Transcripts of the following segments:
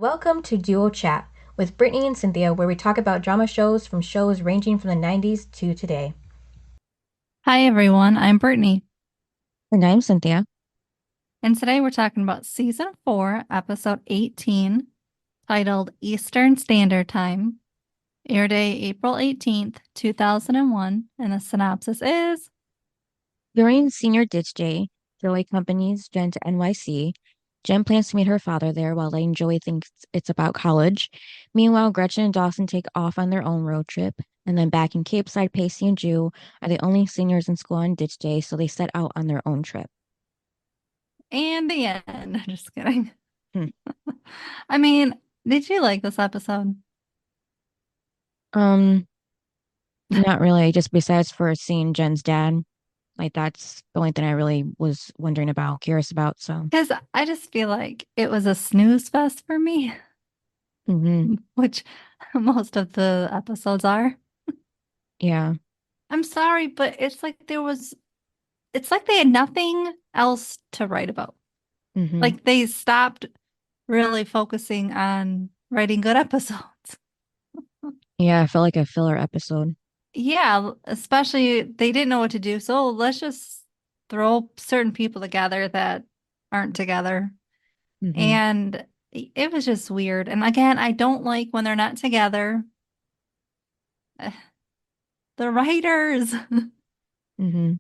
Welcome to Duo Chat with Brittany and Cynthia, where we talk about drama shows from shows ranging from the 90s to today. Hi, everyone. I'm Brittany, And I'm Cynthia. and today we're talking about season 4, episode 18, titled Eastern Standard Time. Air day April 18th, 2001, and the synopsis is During senior ditch day, Joey accompanies Jen to NYC. Jen plans to meet her father there while letting Joey think it's about college. Meanwhile, Gretchen and Dawson take off on their own road trip. And then back in Cape Side, Pacey and Drue are the only seniors in school on ditch day, so they set out on their own trip. and the end. Just kidding. Hmm. I mean, did you like this episode? Um, Not really, just besides for seeing Jen's dad. Like that's the only thing I really was wondering about, curious about. So, Because I just feel like it was a snooze fest for me, hmm, which most of the episodes are. yeah, I'm sorry, but it's like they had nothing else to write about. hmm, Like they stopped really focusing on writing good episodes. yeah. I felt like a filler episode. Yeah, especially they didn't know what to do. So let's just throw certain people together that aren't together. Hmm, And it was just weird. And again, I don't like when they're not together. Eh, The writers, hmm.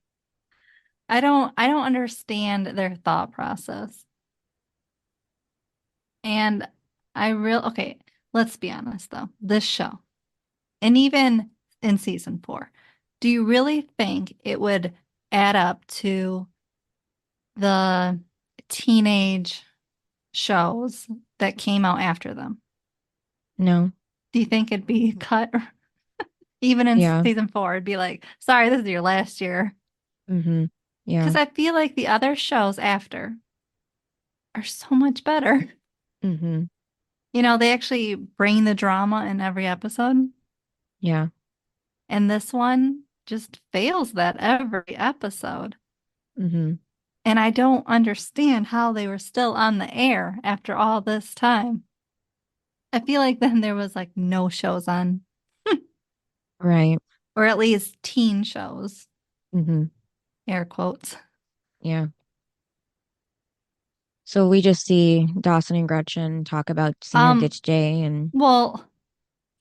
I don't understand their thought process. And okay, let's be honest though. This show, and even in season 4, do you really think it would add up to the teenage shows that came out after them? No, Do you think it'd be cut? Even in yeah, season 4, it'd be like, sorry, this is your last year. hmm, Because yeah, I feel like the other shows after are so much better. hmm, They actually bring the drama in every episode. yeah. And this one just fails that every episode. Hmm. And I don't understand how they were still on the air after all this time. I feel like then there was like no shows on, Right. or at least teen shows, Hmm. air quotes. Yeah. So we just see Dawson and Gretchen talk about senior Um, ditch day, and well,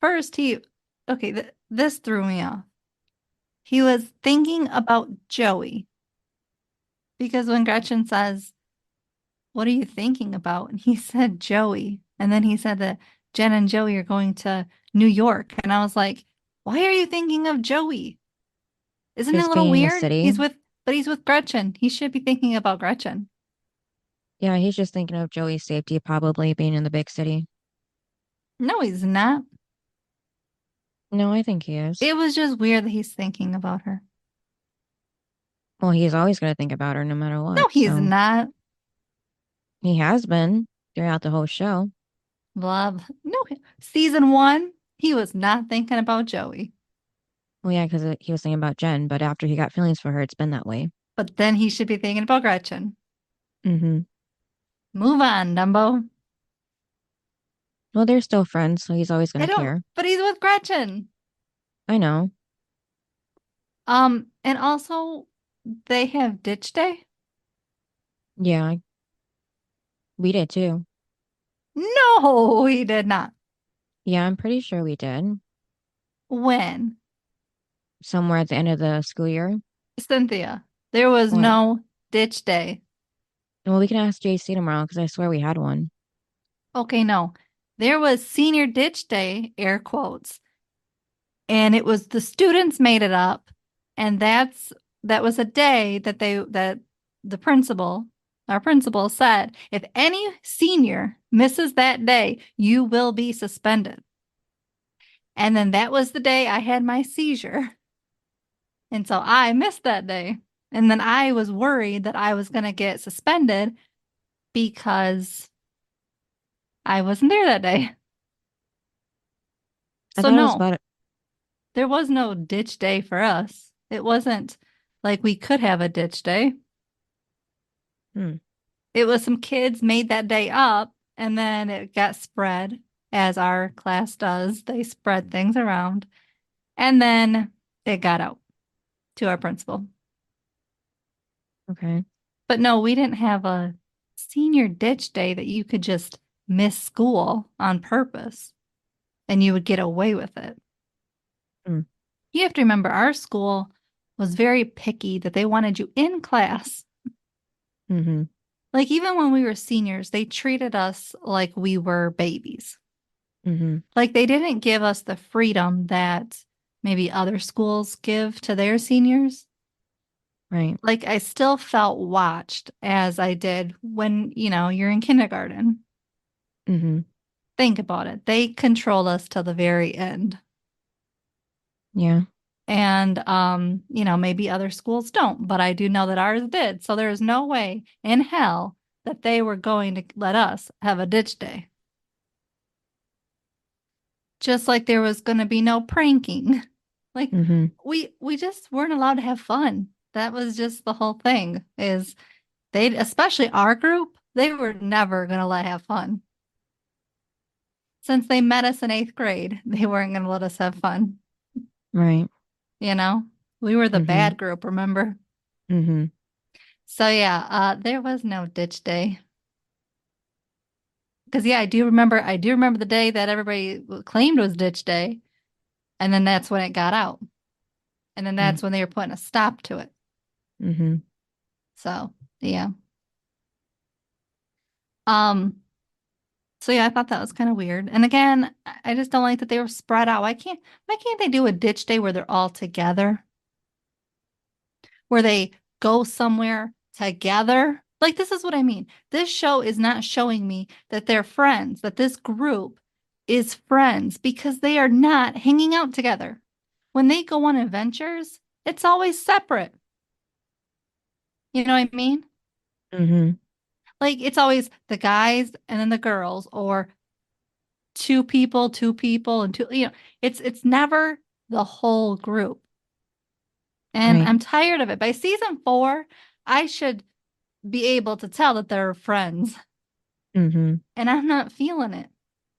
first okay, this threw me off. He was thinking about Joey because when Gretchen says, "What are you thinking about?" and he said Joey, and then he said that Jen and Joey are going to New York, and I was like, "Why are you thinking of Joey? Isn't it a just little being in the weird? city. But he's with Gretchen. He should be thinking about Gretchen." Yeah, he's just thinking of Joey's safety, probably being in the big city. No, he's not. No, I think he is. It was just weird that he's thinking about her. Well, he's always going to think about her no matter No, what. he's So not. he has been throughout the whole show. Blah. No, season 1, he was not thinking about Joey. Well, yeah, because he was thinking about Jen, but after he got feelings for her, it's been that way. But then he should be thinking about Gretchen. Hmm. Move on, Dumbo. Well, they're still friends, so he's always I going to don't, care. but he's with Gretchen. I know. And also they have ditch day. Yeah, we did too. No, he did not. Yeah, I'm pretty sure we did. When? Somewhere at the end of the school year. Cynthia, there was What? no ditch day. Well, we can ask JC tomorrow because I swear we had one. Okay, no. There was senior ditch day, air quotes, and it was the students made it up, and that was a day that the principal, our principal said, if any senior misses that day, you will be suspended. And then that was the day I had my seizure. And so I missed that day. And then I was worried that I was going to get suspended because I wasn't there that day. I So thought it was no, about there was no ditch day for us. It wasn't like we could have a ditch day. hmm. It was some kids made that day up And then it got spread, as our class does. They spread things around. And then it got out to our principal. Okay. But no, we didn't have a senior ditch day that you could just miss school on purpose and you would get away with it. Mm. You have to remember our school was very picky that they wanted you in class. Mm-hmm. Like even when we were seniors, they treated us like we were babies. Mm-hmm. Like they didn't give us the freedom that maybe other schools give to their seniors. Right. Like I still felt watched as I did when, you're in kindergarten. Mm-hmm. Think about it. They control us till the very end. Yeah. And maybe other schools don't, but I do know that ours did. So there is no way in hell that they were going to let us have a ditch day. Just like there was going to be no pranking. Like Mm-hmm. we just weren't allowed to have fun. That was just the whole thing is they, especially our group, they were never going to let have fun. Since they met us in 8th grade, they weren't going to let us have fun. Right. You know, we were the Mm-hmm. bad group, remember? Mm-hmm. So yeah, there was no ditch day. Because yeah, I do remember the day that everybody claimed was ditch day, and then that's when it got out. And then that's when they were putting a stop to it. Mm-hmm. So yeah. Um, so yeah, I thought that was kind of weird. And again, I just don't like that they were spread out. Why can't they do a ditch day where they're all together? Where they go somewhere together? Like this is what I mean. This show is not showing me that they're friends, that this group is friends because they are not hanging out together. When they go on adventures, it's always separate. You know what I mean? Mm-hmm. Like it's always the guys and then the girls, or two people, and two, it's never the whole group. And Right. I'm tired of it. By season 4, I should be able to tell that they're friends, Mm-hmm. and I'm not feeling it.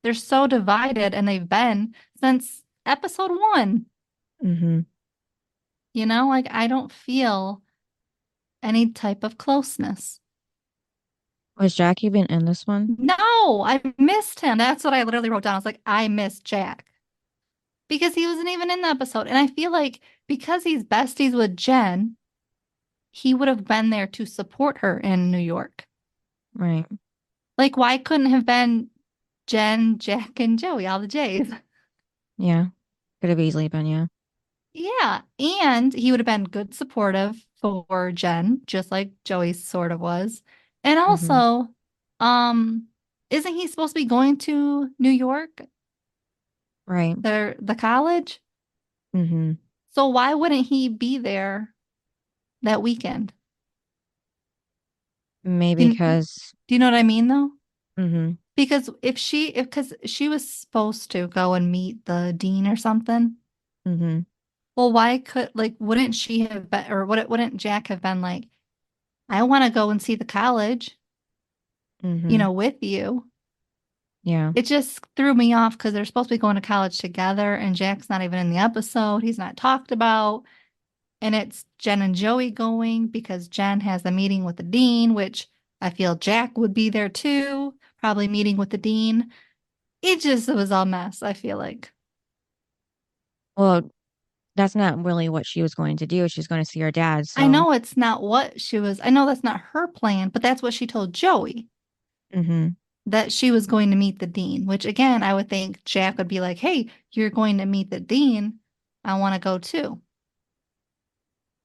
They're so divided, and they've been since episode 1. Mm-hmm. Like I don't feel any type of closeness. Was Jack even in this one? No, I missed him. That's what I literally wrote down. I was like, I miss Jack because he wasn't even in the episode. And I feel like because he's besties with Jen, he would have been there to support her in New York. Right. Like, why couldn't have been Jen, Jack, and Joey, all the J's? Yeah. Could have easily been, yeah. Yeah. And he would have been good supportive for Jen, just like Joey sort of was. And Mm-hmm. also, um, isn't he supposed to be going to New York, Right. the college? Mm-hmm. So why wouldn't he be there that weekend? Maybe Do because you know what I mean though? mm-hmm. Because she was supposed to go and meet the dean or something. Mm-hmm. Well, why could like wouldn't she have been, or wouldn't Jack have been like, I want to go and see the college, Mm-hmm. with you. Yeah. It just threw me off because they're supposed to be going to college together, and Jack's not even in the episode. He's not talked about. And it's Jen and Joey going because Jen has a meeting with the dean, which I feel Jack would be there too, probably meeting with the dean. It was all mess, I feel like. Well, that's not really what she was going to do. She's going to see her dad, I so know it's not what she was, I know that's not her plan, but that's what she told Joey, mm-hmm. that she was going to meet the dean, which again, I would think Jack would be like, hey, you're going to meet the dean. I want to go too.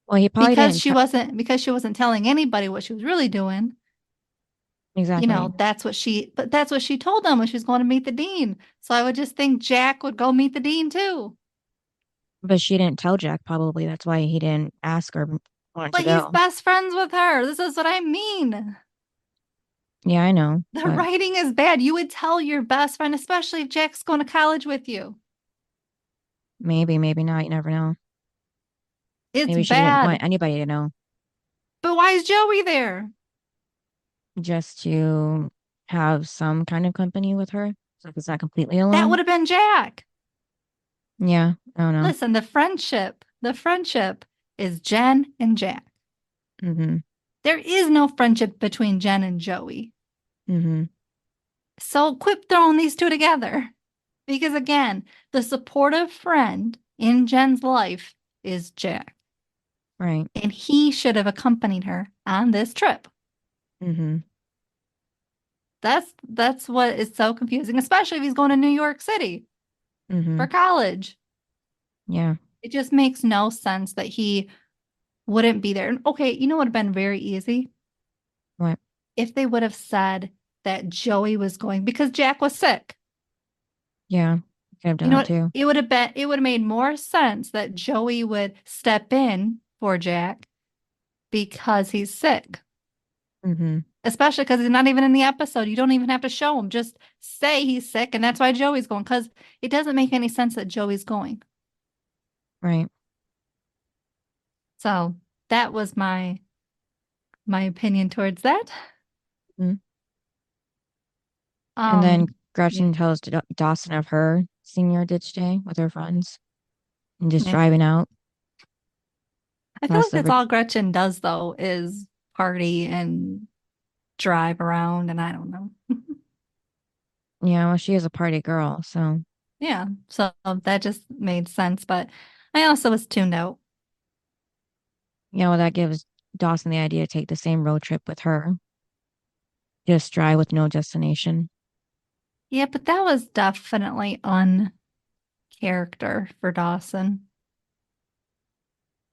Well, he probably Because didn't she wasn't telling anybody what she was really doing. exactly. That's what she told them when she was going to meet the dean. So I would just think Jack would go meet the dean too. But she didn't tell Jack, probably. That's why he didn't ask her want to But he's go. best friends with her. This is what I mean. Yeah, I know. The But writing is bad. You would tell your best friend, especially if Jack's going to college with you. maybe, maybe not. You never know. It's Maybe she didn't want bad. anybody to know But why is Joey there? just to. have some kind of company with her. So it's not completely That would alone. have been Jack. Yeah, I don't know. Listen, the friendship is Jen and Jack. Mm-hmm. There is no friendship between Jen and Joey. Mm-hmm. So quit throwing these two together. Because again, the supportive friend in Jen's life is Jack. Right. And he should have accompanied her on this trip. Mm-hmm. That's what is so confusing, especially if he's going to New York City Mm-hmm. for college. Yeah. It just makes no sense that he wouldn't be there. Okay, you know what would have been very easy? What? If they would have said that Joey was going because Jack was sick. Yeah. Could have You done know that what? too. It would have made more sense that Joey would step in for Jack because he's sick. Mm-hmm. Especially because he's not even in the episode. You don't even have to show him. Just say he's sick, and that's why Joey's going. Because it doesn't make any sense that Joey's going. Right. So that was my opinion towards that. Mm. And then Um, yeah, Gretchen tells Dawson of her senior ditch day with her friends and just yeah. driving out. I feel like Last of that's her. all Gretchen does though is party and drive around, and I don't know. Yeah, well, she is a party girl, so Yeah, so that just made sense. But I also was tuned out. yeah, well, that gives Dawson the idea to take the same road trip with her. Just drive with no destination. Yeah, but that was definitely uncharacter for Dawson.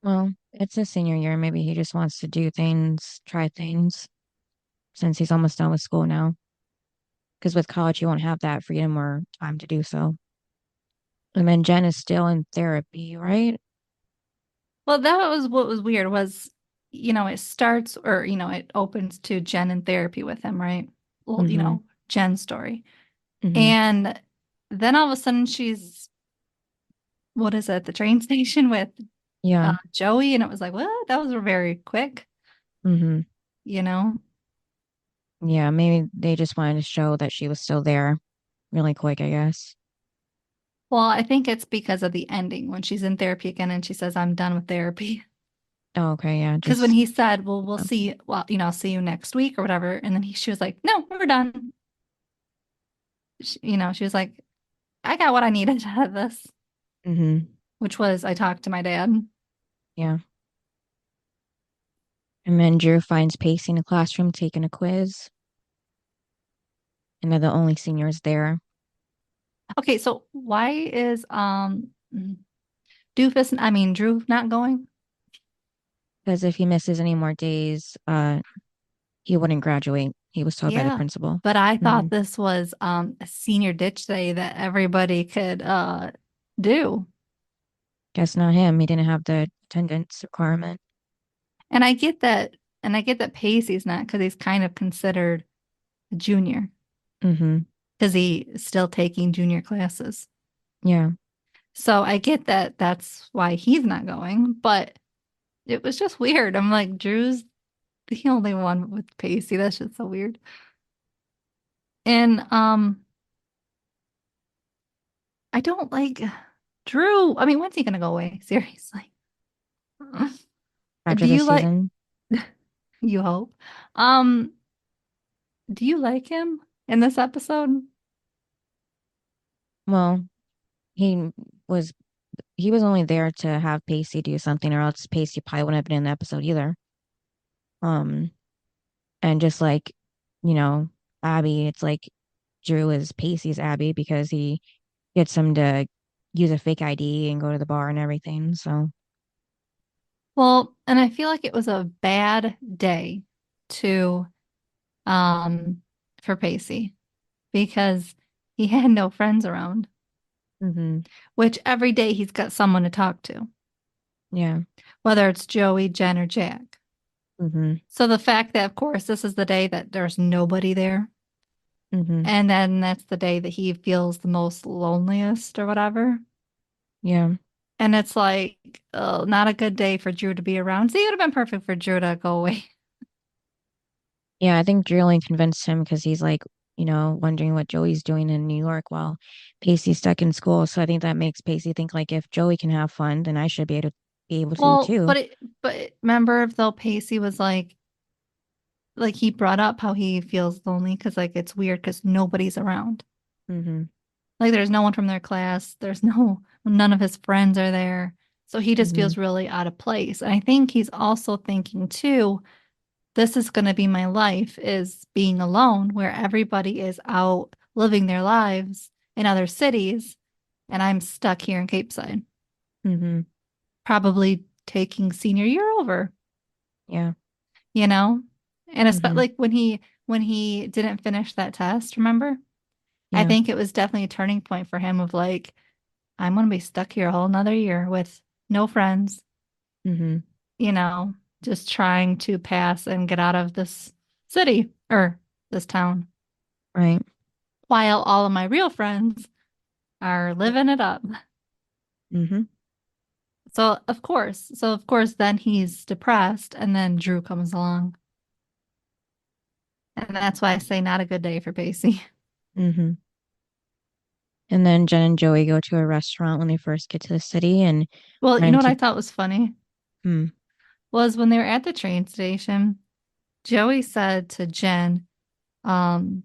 Well, it's his senior year. Maybe he just wants to do things, try things, since he's almost done with school now. Because with college, you won't have that freedom or time to do so. And then Jen is still in therapy, right? Well, that was what was weird was, it starts or, it opens to Jen in therapy with him, right? Well, Mm-hmm. Jen's story. Mm-hmm. And then all of a sudden she's, what is it, the train station with Yeah. Joey. And it was like, what? That was very quick, Mm-hmm. you know? Yeah, maybe they just wanted to show that she was still there really quick, I guess. Well, I think it's because of the ending when she's in therapy again and she says, I'm done with therapy. Oh, okay, yeah, Because when just he said, well, we'll see, well, I'll see you next week or whatever. And then she was like, no, we're done. She was like, I got what I needed out of this, mm-hmm. which was I talked to my dad. Yeah. And then Drew finds Pacey in the classroom taking a quiz, and they're the only seniors there. Okay, so why is Drue not going? Because if he misses any more days, he wouldn't graduate. He was told by the Yeah. principal. But I Mm-hmm. thought this was a senior ditch day that everybody could do. Guess not him. He didn't have the attendance requirement. And I get that Pacey's not because he's kind of considered a junior Mm-hmm. because he's still taking junior classes. Yeah. So I get that that's why he's not going, but it was just weird. I'm like, Drew's the only one with Pacey. That's just so weird. And I don't like Drue. I mean, when's he gonna go away? Seriously. After Do this you like season, you hope? Um, do you like him in this episode? well, he was he was only there to have Pacey do something, or else Pacey probably wouldn't have been in the episode either. Um, and just like, you know, Abby, it's like Drew is Pacey's Abby because he gets him to use a fake ID and go to the bar and everything. So, Well, and I feel like it was a bad day to for Pacey because he had no friends around, hmm, which every day he's got someone to talk to, yeah, whether it's Joey, Jen, or Jack. hmm, So the fact that, of course, this is the day that there's nobody there, hmm, and then that's the day that he feels the most loneliest or whatever. yeah, And it's like, oh, not a good day for Drew to be around. See, it would have been perfect for Drew to go away. yeah. I think Drew only convinced him because he's like wondering what Joey's doing in New York while Pacey's stuck in school. So I think that makes Pacey think like if Joey can have fun, then I should be able to Well, too. but remember though Pacey was like he brought up how he feels lonely because like it's weird because nobody's around. Mm-hmm. Like there's no one from their class. There's none of his friends are there. So he just Mm-hmm. feels really out of place. And I think he's also thinking too, this is going to be my life is being alone where everybody is out living their lives in other cities and I'm stuck here in Cape Side, Mm-hmm. probably taking senior year over, Yeah. you know? And especially Mm-hmm. like when he didn't finish that test, remember? I Yeah. think it was definitely a turning point for him of like, I'm going to be stuck here a whole nother year with no friends, Mm-hmm. you know, just trying to pass and get out of this city or this town Right. while all of my real friends are living it up. Mm-hmm. So of course, then he's depressed and then Drue comes along. And that's why I say not a good day for Pacey. Mm-hmm. And then Jen and Joey go to a restaurant when they first get to the city and Well, run you know what I into thought was funny hmm. was when they were at the train station, Joey said to Jen, um,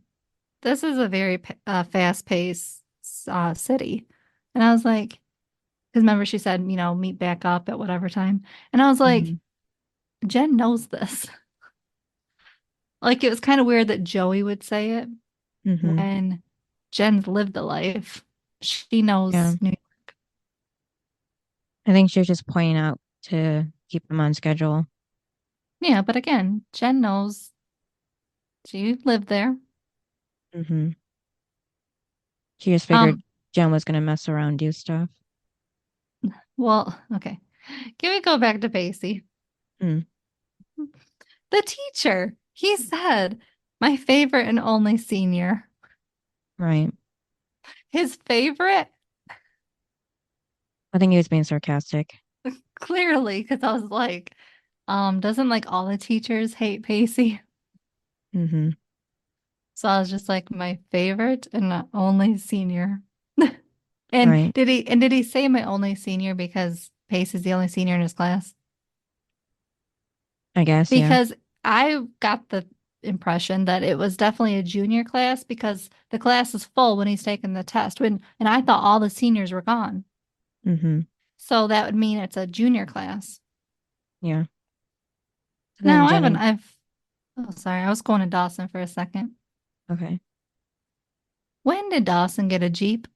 this is a very fast-paced city. And I was like, because remember she said, meet back up at whatever time. And I was like, Mm-hmm. Jen knows this. Like it was kind of weird that Joey would say it Mm-hmm. when Jen's lived the life. She Yeah. knows New York. I think she was just pointing out to keep them on schedule. Yeah, but again, Jen knows she lived there. Mm-hmm. She just figured Um, Jen was gonna mess around, do stuff. well, okay. Can we go back to Pacey? Mm, The teacher, he said, my favorite and only senior. right. His favorite, I think he was being sarcastic. clearly, because I was like, doesn't like all the teachers hate Pacey? Mm-hmm. So I was just like, my favorite and not only senior. And Right. did he say my only senior because Pace is the only senior in his class? I guess, yeah. Because I got the impression that it was definitely a junior class because the class is full when he's taking the test. And I thought all the seniors were gone. Mm-hmm. So that would mean it's a junior class. Yeah. Then Now I Jen haven't and I've oh sorry, I was going to Dawson for a second. okay. When did Dawson get a Jeep?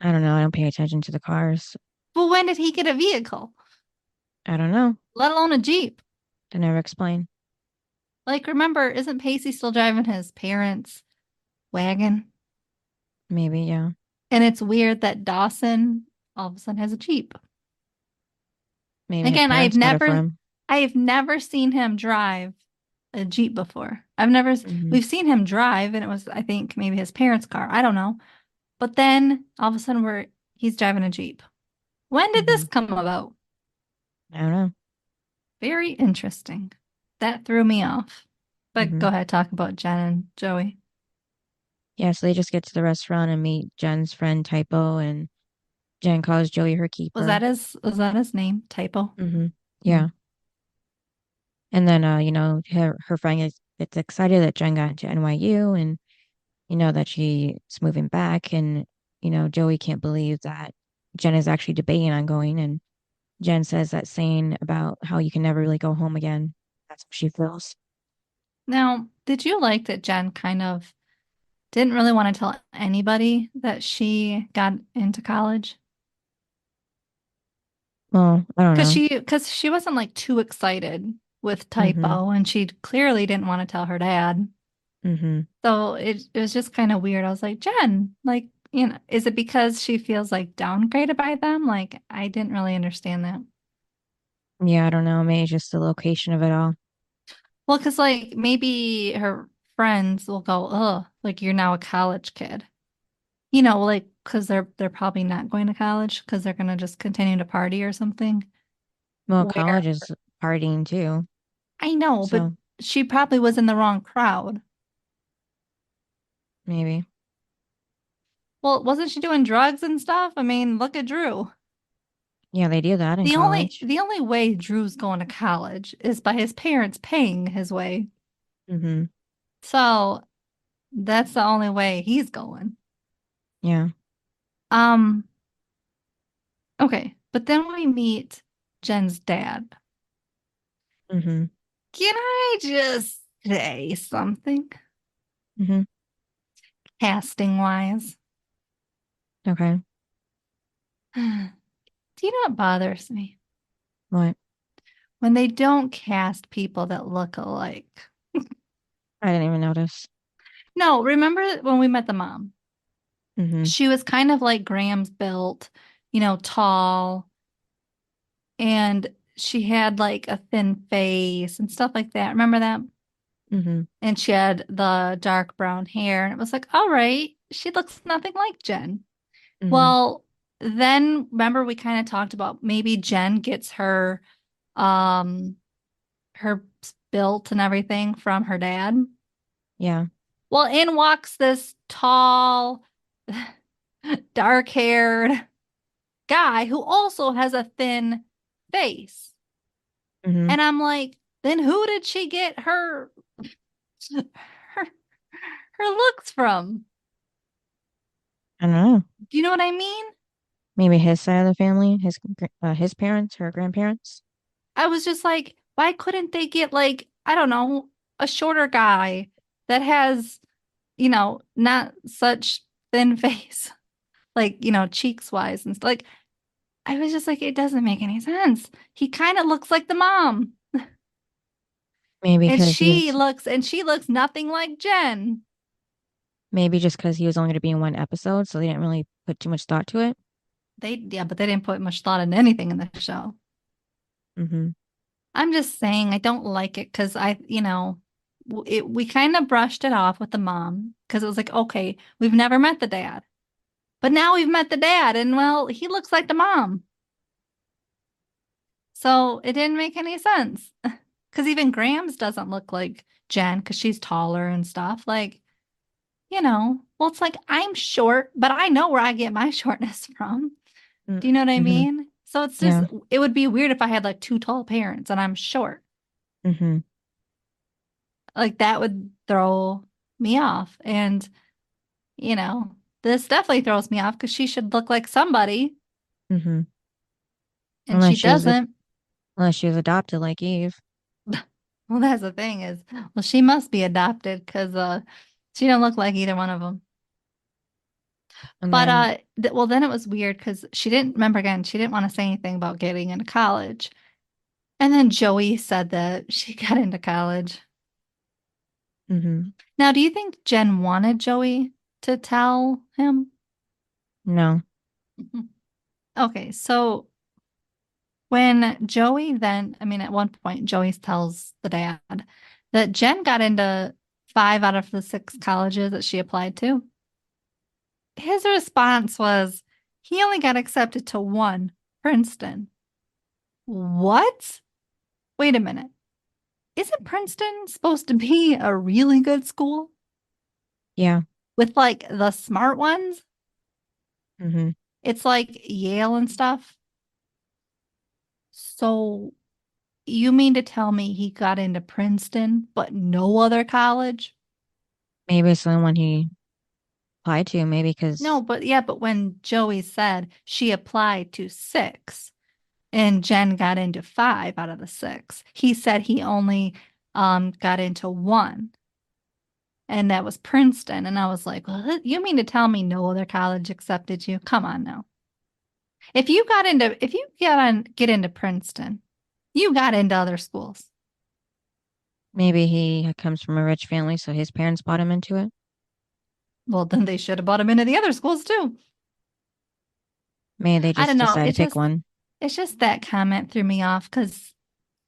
I don't know. I don't pay attention to the cars. Well, when did he get a vehicle? I don't know. Let alone a Jeep. They never explain. Like remember, isn't Pacey still driving his parents' wagon? Maybe, yeah. And it's weird that Dawson all of a sudden has a Jeep. Maybe his Again, parents got it for him. I have never seen him drive a Jeep before. I've never Mm-hmm. we've seen him drive and it was I think maybe his parents' car. I don't know. But then all of a sudden he's driving a Jeep. When did Mm-hmm. this come about? I don't know. Very interesting. That threw me off. But Mm-hmm. go ahead, talk about Jen and Joey. Yeah, so they just get to the restaurant and meet Jen's friend Typo, and Jen calls Joey her keeper. Was that his name? Typo? Mm-hmm. Hmm. Yeah. And then her friend gets excited that Jen got into NYU and that she's moving back, and Joey can't believe that Jen is actually debating on going, and Jen says that saying about how you can never really go home again. That's what she feels. Now, did you like that Jen kind of didn't really want to tell anybody that she got into college? Well, I don't know. Because she wasn't like too excited with Mm-hmm. typo and she clearly didn't want to tell her dad. Mm-hmm. So it was just kind of weird. I was like, Jen, like, is it because she feels like downgraded by them? Like, I didn't really understand that. Yeah, I don't know. Maybe it's just the location of it all. Well, because like maybe her friends will go, oh, like you're now a college kid. Like because they're probably not going to college because they're gonna just continue to party or something. Well, Where college is partying too. I know, but So, she probably was in the wrong crowd. Maybe. Well, wasn't she doing drugs and stuff? I mean, look at Drue. Yeah, they do that in The only college. the only way Drue's going to college is by his parents paying his way. Mm-hmm. So that's the only way he's going. Yeah. Um, okay. But then we meet Jen's dad. Mm-hmm. Can I just say something? Mm-hmm. Casting wise. Okay. Do you know what bothers me? What? When they don't cast people that look alike. I didn't even notice. No, remember when we met the mom? Mm-hmm. She was kind of like Graham's built, tall, and she had like a thin face and stuff like that. Remember that? Mm-hmm. And she had the dark brown hair, and it was like, all right, she looks nothing like Jen. Mm-hmm. Well, then remember we kind of talked about maybe Jen gets um her built and everything from her dad. Yeah. Well, in walks this tall, dark-haired guy who also has a thin face. Mm-hmm. And I'm like, then who did she get her her looks from? I don't know. Do you know what I mean? Maybe his side of the family, his parents, her grandparents. I was just like, why couldn't they get like, I don't know, a shorter guy that has, not such thin face, like, cheeks wise and like I was just like, it doesn't make any sense. He kind of looks like the mom. Maybe And because she he's looks and she looks nothing like Jen. maybe just because he was only going to be in one episode, so they didn't really put too much thought to it. But they didn't put much thought into anything in the show. Mm-hmm. I'm just saying I don't like it because we kind of brushed it off with the mom because it was like, okay, we've never met the dad, but now we've met the dad, and well, he looks like the mom. So it didn't make any sense because even Grams doesn't look like Jen because she's taller and stuff. Like, well, it's like I'm short, but I know where I get my shortness from. Do you know what I Mm-hmm. mean? So it's just, Yeah. it would be weird if I had like two tall parents and I'm short. Mm-hmm. Like that would throw me off. And, you know, this definitely throws me off because she should look like somebody Mm-hmm. and she Unless she was doesn't. unless she was adopted like Eve. Well, that's the thing is, well, she must be adopted because she don't look like either one of them. And But then well, then it was weird because she didn't remember again. She didn't want to say anything about getting into college. And then Joey said that she got into college. mm-hmm. Now, do you think Jen wanted Joey to tell him? No. Mhm. Okay, so when Joey then, I mean, at one point, Joey tells the dad that Jen got into 5 out of the 6 colleges that she applied to. His response was he only got accepted to one, Princeton. What? Wait a minute. Isn't Princeton supposed to be a really good school Yeah. with like the smart ones? Mm-hmm. It's like Yale and stuff. So you mean to tell me he got into Princeton, but no other college? Maybe it's the one he applied to. Maybe No, because but yeah, but when Joey said she applied to 6 and Jen got into 5 out of the 6, he said he only got into one, and that was Princeton. And I was like, well, you mean to tell me no other college accepted you? Come on now. If you get into Princeton, you got into other schools. maybe he comes from a rich family, so his parents bought him into it. Well, then they should have bought him into the other schools too. Maybe they I just don't know. decided to pick one. It's just that comment threw me off because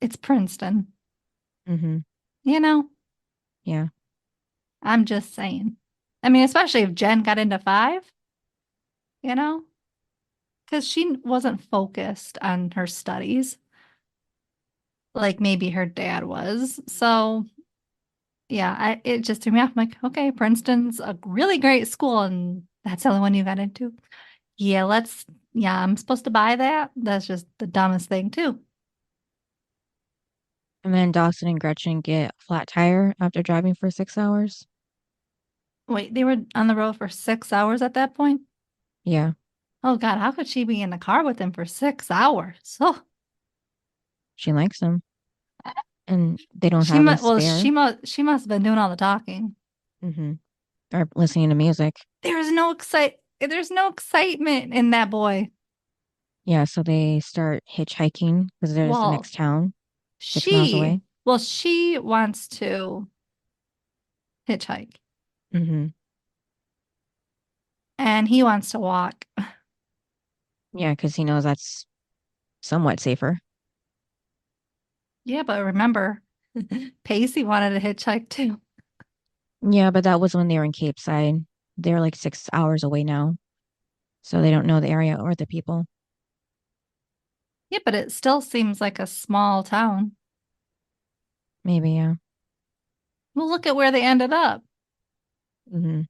it's Princeton. Mm-hmm. You know, Yeah. I'm just saying. I mean, especially if Jen got into 5, you know, because she wasn't focused on her studies like maybe her dad was. So, yeah, it just threw me off. I'm like, okay, Princeton's a really great school, and that's the only one you got into. Yeah, yeah, I'm supposed to buy that. That's just the dumbest thing too. And then Dawson and Gretchen get a flat tire after driving for 6 hours. Wait, they were on the road for 6 hours at that point? Yeah, Oh God, how could she be in the car with him for 6 hours? Oh, she likes them, and they don't have a spare. she must have been doing all the talking. Mm-hmm. Or listening to music. There's no excitement in that boy. Yeah, so they start hitchhiking because there's the Well, next town 6 miles away. she wants to hitchhike Mm-hmm. and he wants to walk. Yeah, because he knows that's somewhat safer. Yeah, but remember, Pacey wanted to hitchhike too. Yeah, but that was when they were in Cape Side. They're like 6 hours away now, so they don't know the area or the people. Yeah, but it still seems like a small town. Maybe, yeah. Well, look at where they ended up. Mm-hmm.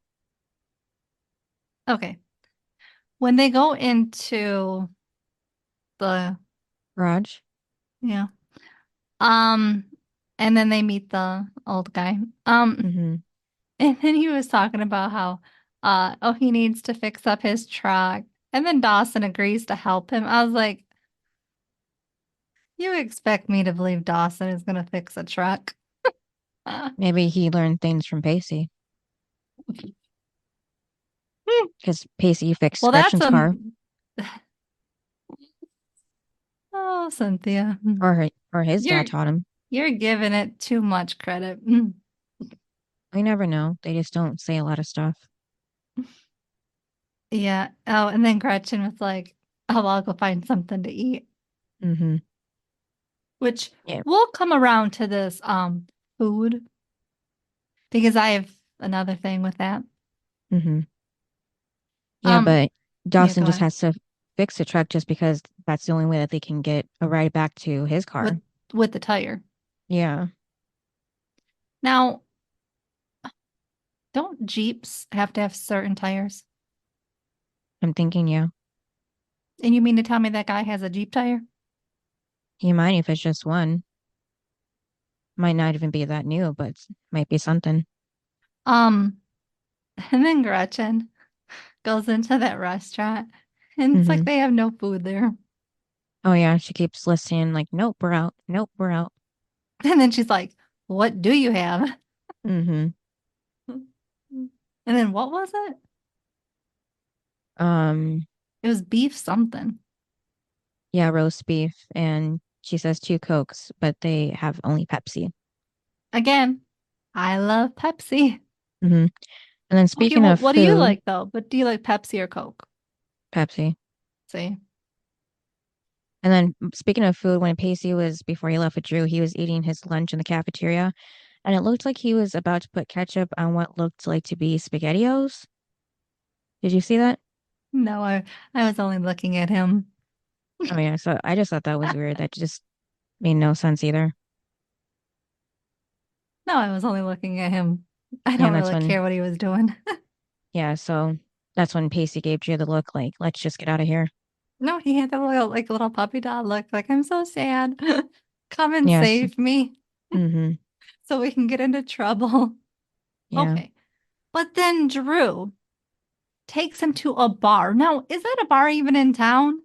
Okay. When they go into the, Garage. yeah, um, and then they meet the old guy. Um, Mm-hmm. and then he was talking about how, oh, he needs to fix up his truck. And then Dawson agrees to help him. I was like, you expect me to believe Dawson is going to fix a truck? Uh, Maybe he learned things from Pacey because Pacey fixed well, that's Gretchen's a, car, oh, Cynthia, or his you're, dad taught him. you're giving it too much credit. We never know. They just don't say a lot of stuff. Yeah. Oh, and then Gretchen was like, oh, well, I'll go find something to eat, Mm-hmm. which Yeah. we'll come around to this, food because I have another thing with that. Mm-hmm. Yeah, Um, but yeah, Dawson go just ahead. has to fix the truck just because that's the only way that they can get a ride back to his car. With the tire. Yeah, Now, don't Jeeps have to have certain tires? I'm thinking, yeah, And you mean to tell me that guy has a Jeep tire? he might if it's just one. Might not even be that new, but might be something. Um, and then Gretchen goes into that restaurant and it's like Mm-hmm. they have no food there. Oh yeah, she keeps listening like, nope, we're out. Nope, we're out. And then she's like, what do you have? Mm-hmm. And then what was it? Um, It was beef something. yeah, roast beef, and she says two Cokes, but they have only Pepsi. Again, I love Pepsi. Mm-hmm. And then Okay, speaking well, of what do you food, like though? But do you like Pepsi or Coke? Pepsi. See? And then speaking of food, when Pacey was before he left with Drue, he was eating his lunch in the cafeteria, and it looked like he was about to put ketchup on what looked like to be SpaghettiOs. Did you see that? No, I was only looking at him. Oh yeah, so I just thought that was weird. That just made no sense either. No, I was only looking at him. I Yeah, don't and that's really when care what he was doing. yeah, so that's when Pacey gave Drue the look like, let's just get out of here. No, he had the little puppy dog look like I'm so sad. Come and Yes. save me Mm-hmm. so we can get into trouble. Yeah. Okay. But then Drue takes him to a bar. Now, is that a bar even in town?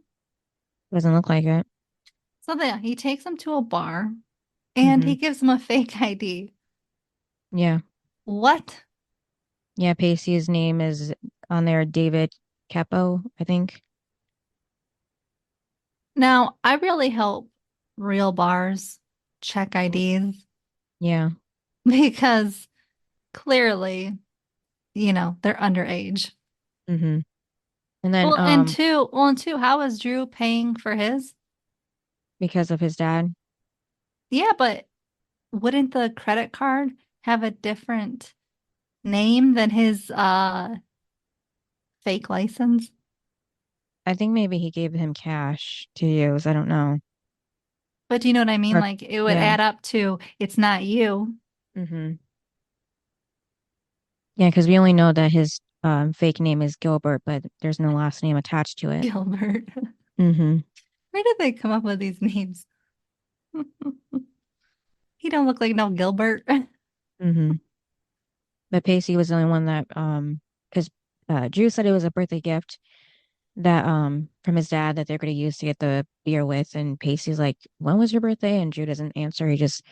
Doesn't look like it. So there, he takes him to a bar and Mm-hmm. he gives him a fake ID. Yeah. What? Yeah, Pacey's name is on there, David Capo, I think. Now, I really hope real bars check IDs Yeah. because clearly, they're underage. Mm-hmm. And then And two, how is Drue paying for his? because of his dad, Yeah, but wouldn't the credit card have a different name than his fake license? I think maybe he gave him cash to use. I don't know. But do you know what I mean? Or Like it would yeah. add up to it's not you. Mm-hmm. Yeah, because we only know that his fake name is Gilbert, but there's no last name attached to it. Gilbert. Mm-hmm. Where did they come up with these names? He don't look like no Gilbert. Mm-hmm. But Pacey was the only one that because Drew said it was a birthday gift that from his dad that they're going to use to get the beer with, and Pacey's like, "When was your birthday?" And Drew doesn't answer. He just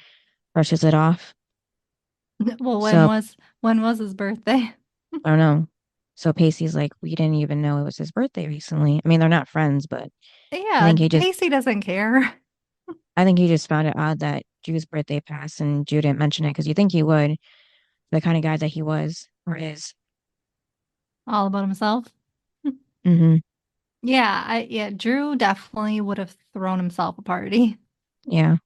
brushes it off. Well, So when was his birthday? I don't know. So Pacey's like, "We didn't even know it was his birthday recently." I mean, they're not friends, but I Yeah, think he just Pacey doesn't care. I think he just found it odd that Drew's birthday passed and Drew didn't mention it because you think he would, the kind of guy that he was or is. All about himself. Mm-hmm. Yeah, Drue definitely would have thrown himself a party. Yeah.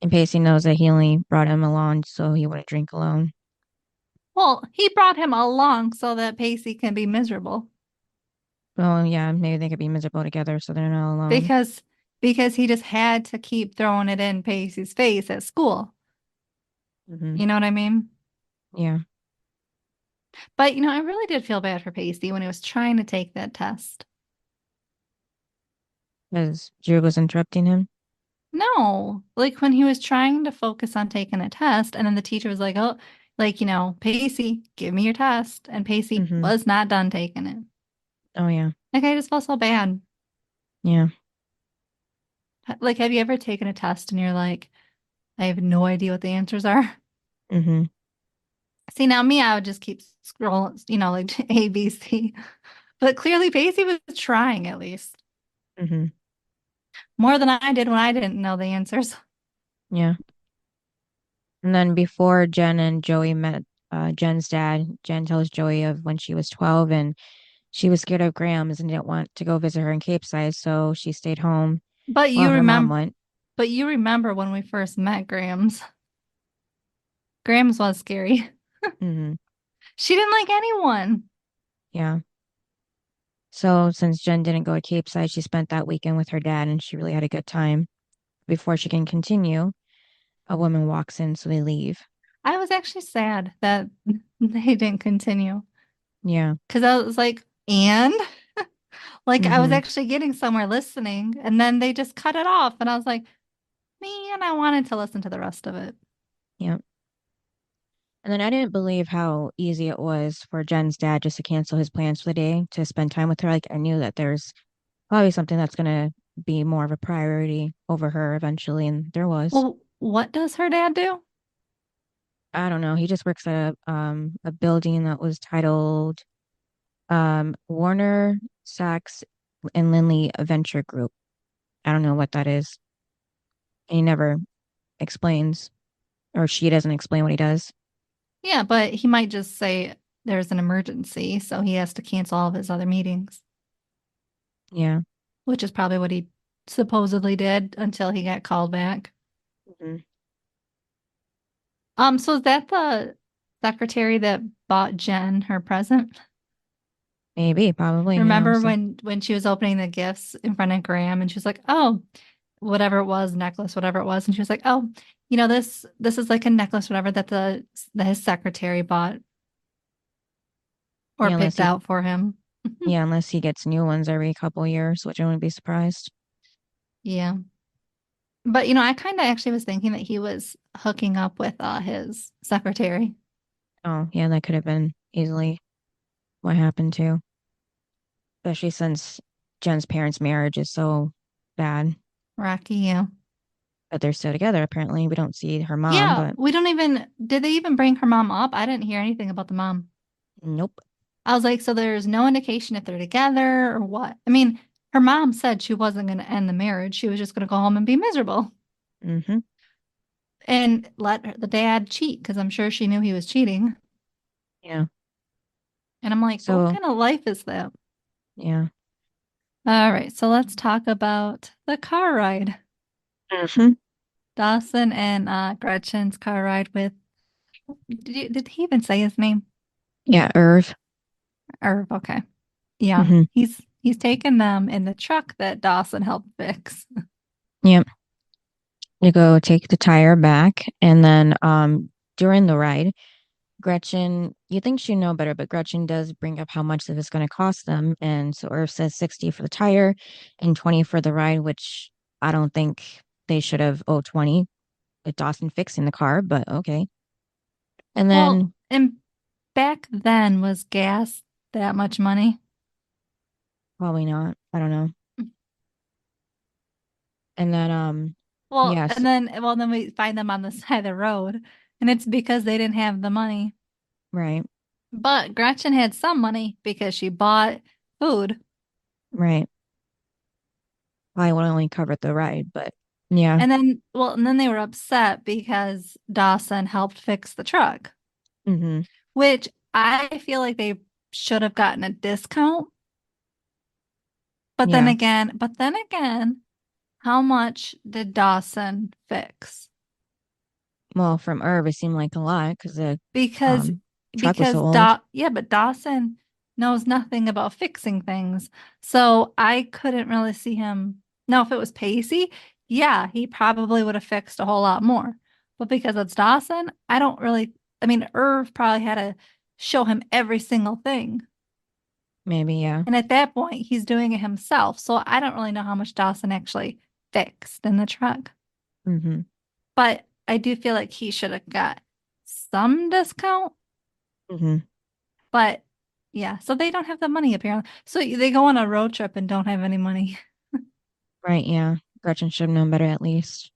And Pacey knows that he only brought him along so he wouldn't drink alone. Well, he brought him along so that Pacey can be miserable Well, yeah, maybe they could be miserable together so they're not alone. because he just had to keep throwing it in Pacey's face at school. Hmm. You know what I mean? Yeah, But I really did feel bad for Pacey when he was trying to take that test. because Drew was interrupting him. No, like when he was trying to focus on taking a test, and then the teacher was like, "Oh, like, Pacey, give me your test." And Pacey Hmm. was not done taking it. Oh, yeah. Like, I just felt so bad. Yeah. Like, have you ever taken a test and you're like, I have no idea what the answers are? Hmm. See, now me, I would just keep scrolling, like A, B, C. But clearly, Pacey was trying at least Hmm. more than I did when I didn't know the answers. Yeah. And then before Jen and Joey met Jen's dad, Jen tells Joey of when she was 12 and she was scared of Grams and didn't want to go visit her in Capesize, so she stayed home But while you her mom remember, went. when we first met Grams. Grams was scary. Hmm. She didn't like anyone. Yeah. So since Jen didn't go to Capesize, she spent that weekend with her dad and she really had a good time. Before she can continue, a woman walks in, so they leave. I was actually sad that they didn't continue Yeah. because I was like, and like I was Hmm. actually getting somewhere listening, and then they just cut it off, and I was like, man, I wanted to listen to the rest of it. Yeah. And then I didn't believe how easy it was for Jen's dad just to cancel his plans for the day to spend time with her. Like I knew that there's probably something that's gonna be more of a priority over her eventually, and there was. Well, what does her dad do? I don't know. He just works at a building that was titled Warner Sachs and Lindley Venture Group. I don't know what that is. He never explains, or she doesn't explain what he does. Yeah, but he might just say there's an emergency, so he has to cancel all of his other meetings, Yeah. which is probably what he supposedly did until he got called back. Hmm. So is that the secretary that bought Jen her present? Maybe, probably, yeah. Remember So, when she was opening the gifts in front of Graham and she was like, "Oh, whatever it was, necklace, whatever it was," and she was like, "Oh, this is like a necklace, whatever that his secretary bought or yeah, picked out for him." unless he gets new ones every couple years, which I wouldn't be surprised. Yeah, but I kind of actually was thinking that he was hooking up with his secretary, Oh, yeah, that could have been easily what happened too. Especially since Jen's parents' marriage is so bad, Rocky. Yeah, but they're still together. Apparently, we don't see her mom, yeah. but We don't even did they even bring her mom up? I didn't hear anything about the mom. nope. I was like, so there's no indication if they're together or what. I mean, her mom said she wasn't going to end the marriage. She was just going to go home and be miserable Hmm. and let the dad cheat because I'm sure she knew he was cheating. Yeah. And I'm like, what So, kind of life is that? yeah. All right, so let's talk about the car ride. Hmm. Dawson and Gretchen's car ride with, did he even say his name? Yeah, Irv. Irv, okay. Yeah, Hmm. he's taken them in the truck that Dawson helped fix. Yep. You go take the tire back, and then during the ride, Gretchen, you think she'd know better, but Gretchen does bring up how much this is going to cost them. And so Irv says 60 for the tire and 20 for the ride, which I don't think they should have owed 20 with Dawson fixing the car, but okay. And Well, then and back then was gas that much money? probably not. I don't know. And then, Well, yes, and then we find them on the side of the road, and it's because they didn't have the money. right, But Gretchen had some money because she bought food. right. I would only cover the ride, but yeah. And then they were upset because Dawson helped fix the truck, Hmm. which I feel like they should have gotten a discount. Yeah. But then again, how much did Dawson fix? Well, from Irv, it seemed like a lot because the Because um truck was so old. yeah, but Dawson knows nothing about fixing things. So I couldn't really see him. Now, if it was Pacey, yeah, he probably would have fixed a whole lot more. But because it's Dawson, I don't really, I mean, Irv probably had to show him every single thing. Maybe, yeah. And at that point, he's doing it himself. So I don't really know how much Dawson actually fixed in the truck. Hmm. But I do feel like he should have got some discount. Hmm. But yeah, so they don't have the money apparently. So they go on a road trip and don't have any money. Right, yeah. Gretchen should have known better at least.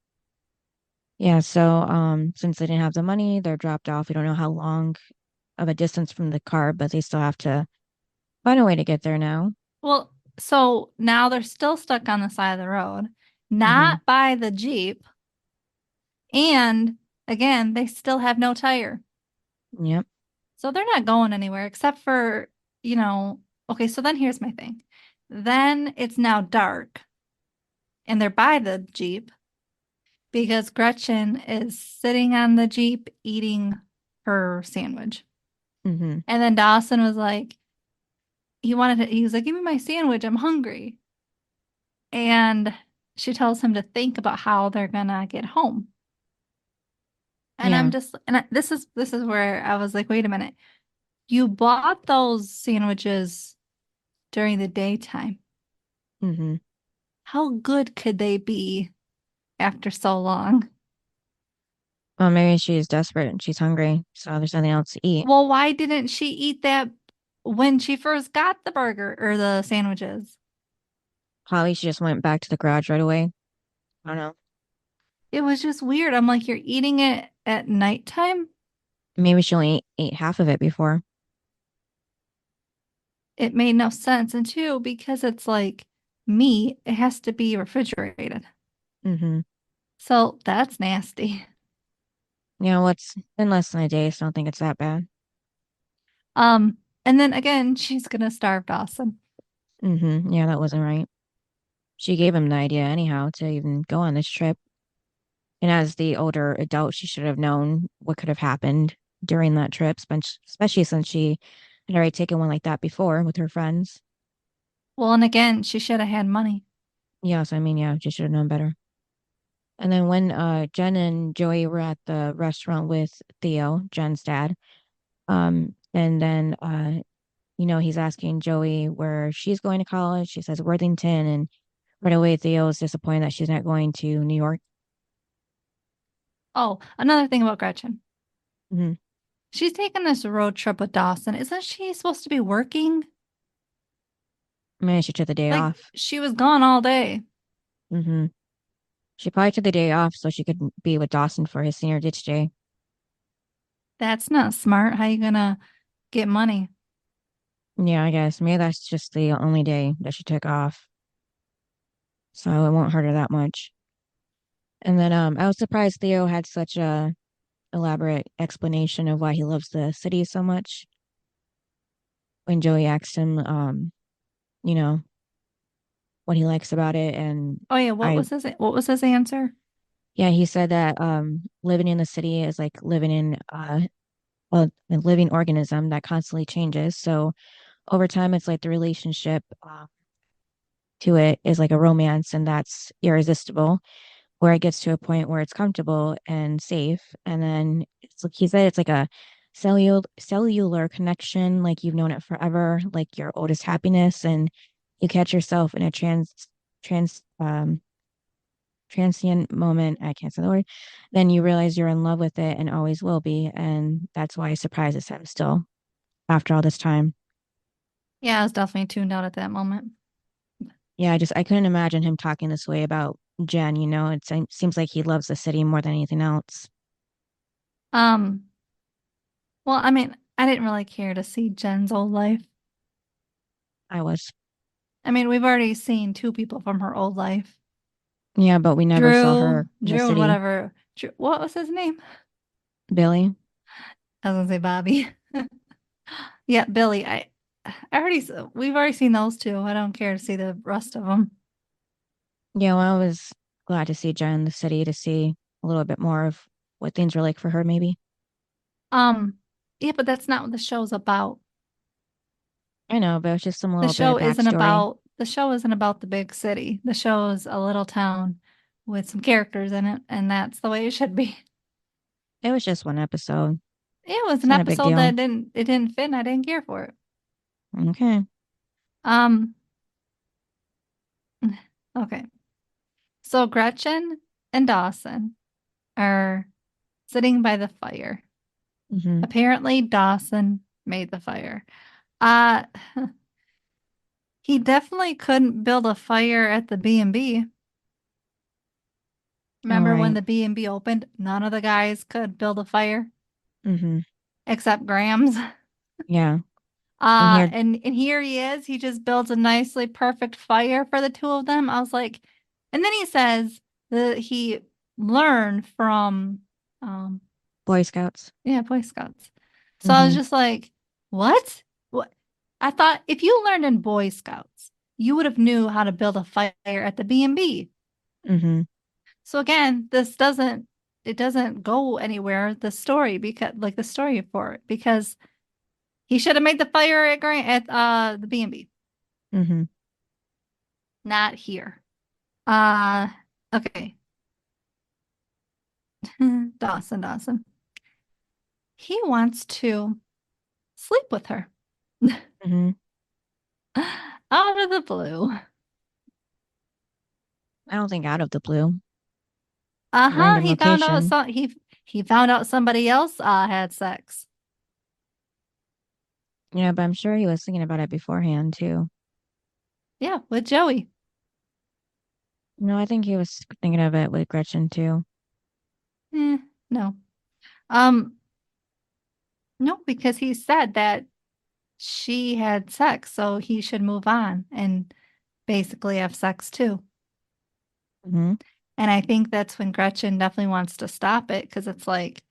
Yeah, so since they didn't have the money, they're dropped off. We don't know how long of a distance from the car, but they still have to find a way to get there now. Well, so now they're still stuck on the side of the road, Hmm. not by the Jeep. And again, they still have no tire. Yep. So they're not going anywhere except for, okay, so then here's my thing. Then it's now dark and they're by the Jeep because Gretchen is sitting on the Jeep eating her sandwich. Hmm. And then Dawson was like, he was like, give me my sandwich. I'm hungry. And she tells him to think about how they're gonna get home. And I'm Yeah. just, this is where I was like, wait a minute. You bought those sandwiches during the daytime. Hmm. How good could they be after so long? Well, maybe she's desperate and she's hungry, so there's nothing else to eat. Well, why didn't she eat that when she first got the burger or the sandwiches? Probably she just went back to the garage right away. I don't know. It was just weird. I'm like, you're eating it at nighttime? Maybe she only ate half of it before. It made no sense. And two, because it's like meat, it has to be refrigerated. Hmm. So that's nasty. Yeah, what's been less than a day, so I don't think it's that bad. And then again, she's gonna starve Dawson. Yeah, that wasn't right. She gave him the idea anyhow to even go on this trip. And as the older adult, she should have known what could have happened during that trip, especially since she had already taken one like that before with her friends. Well, and again, she should have had money. Yeah, so I mean, yeah, she should have known better. And then when Jen and Joey were at the restaurant with Theo, Jen's dad, and then he's asking Joey where she's going to college. She says Worthington, and right away Theo is disappointed that she's not going to New York. Oh, another thing about Gretchen. Hmm. She's taking this road trip with Dawson. Isn't she supposed to be working? Maybe she took the day Like off. she was gone all day. Hmm. She probably took the day off so she could be with Dawson for his senior ditch day. That's not smart. How you gonna get money? Yeah, I guess maybe that's just the only day that she took off, so it won't hurt her that much. And then I was surprised Theo had such a elaborate explanation of why he loves the city so much. When Joey asked him, you know, what he likes about it, and Oh yeah, I, what was his answer? yeah, he said that living in the city is like living in a living organism that constantly changes. So over time, it's like the relationship to it is like a romance, and that's irresistible. Where it gets to a point where it's comfortable and safe, and then it's like he said, it's like a cellular connection, like you've known it forever, like your oldest happiness, and you catch yourself in a trans transient moment, I can't say the word, then you realize you're in love with it and always will be. And that's why it surprises him still after all this time. Yeah, I was definitely tuned out at that moment. Yeah, I couldn't imagine him talking this way about Jen, it seems like he loves the city more than anything else. Um, well, I mean, I didn't really care to see Jen's old life. I was. I mean, we've already seen two people from her old life. Yeah, but we never saw her in the Drew, city. whatever. Drew, what was his name? Billy. I was gonna say Bobby. Yeah, Billy. We've already seen those two. I don't care to see the rest of them. Yeah, well, I was glad to see Jen in the city to see a little bit more of what things were like for her, maybe. Um, yeah, but that's not what the show's about. I know, but it was just some The little bit show of isn't backstory. about the show isn't about the big city. The show is a little town with some characters in it, and that's the way it should be. It was just one episode. It was It's an not a big episode deal. that didn't fit and I didn't care for it. Okay. Um, okay. So Gretchen and Dawson are sitting by the fire. Hmm. Apparently Dawson made the fire. Uh he definitely couldn't build a fire at the B&B. All Remember when right. the B&B opened? None of the guys could build a fire Mm-hmm. except Grams. Yeah. And here, And here he is. He just builds a nicely perfect fire for the two of them. I was like, and then he says that he learned from, um, Boy Scouts. yeah, Boy Scouts. So I was Mm-hmm. just like, what? What? I thought if you learned in Boy Scouts, you would have knew how to build a fire at the B&B. Mm-hmm. So again, this doesn't it doesn't go anywhere. The story because like the story for it because he should have made the fire at the B&B, Mm-hmm. not here. Uh okay. Dawson. He wants to sleep with her Mm-hmm. out of the blue. I don't think out of the blue. Uh-huh. Random location. He found out somebody else had sex. Yeah, but I'm sure he was thinking about it beforehand too. Yeah, with Joey. No, I think he was thinking of it with Gretchen too. Eh, no. Um, no, because he said that she had sex, so he should move on and basically have sex too. Mm-hmm. And I think that's when Gretchen definitely wants to stop it because it's like,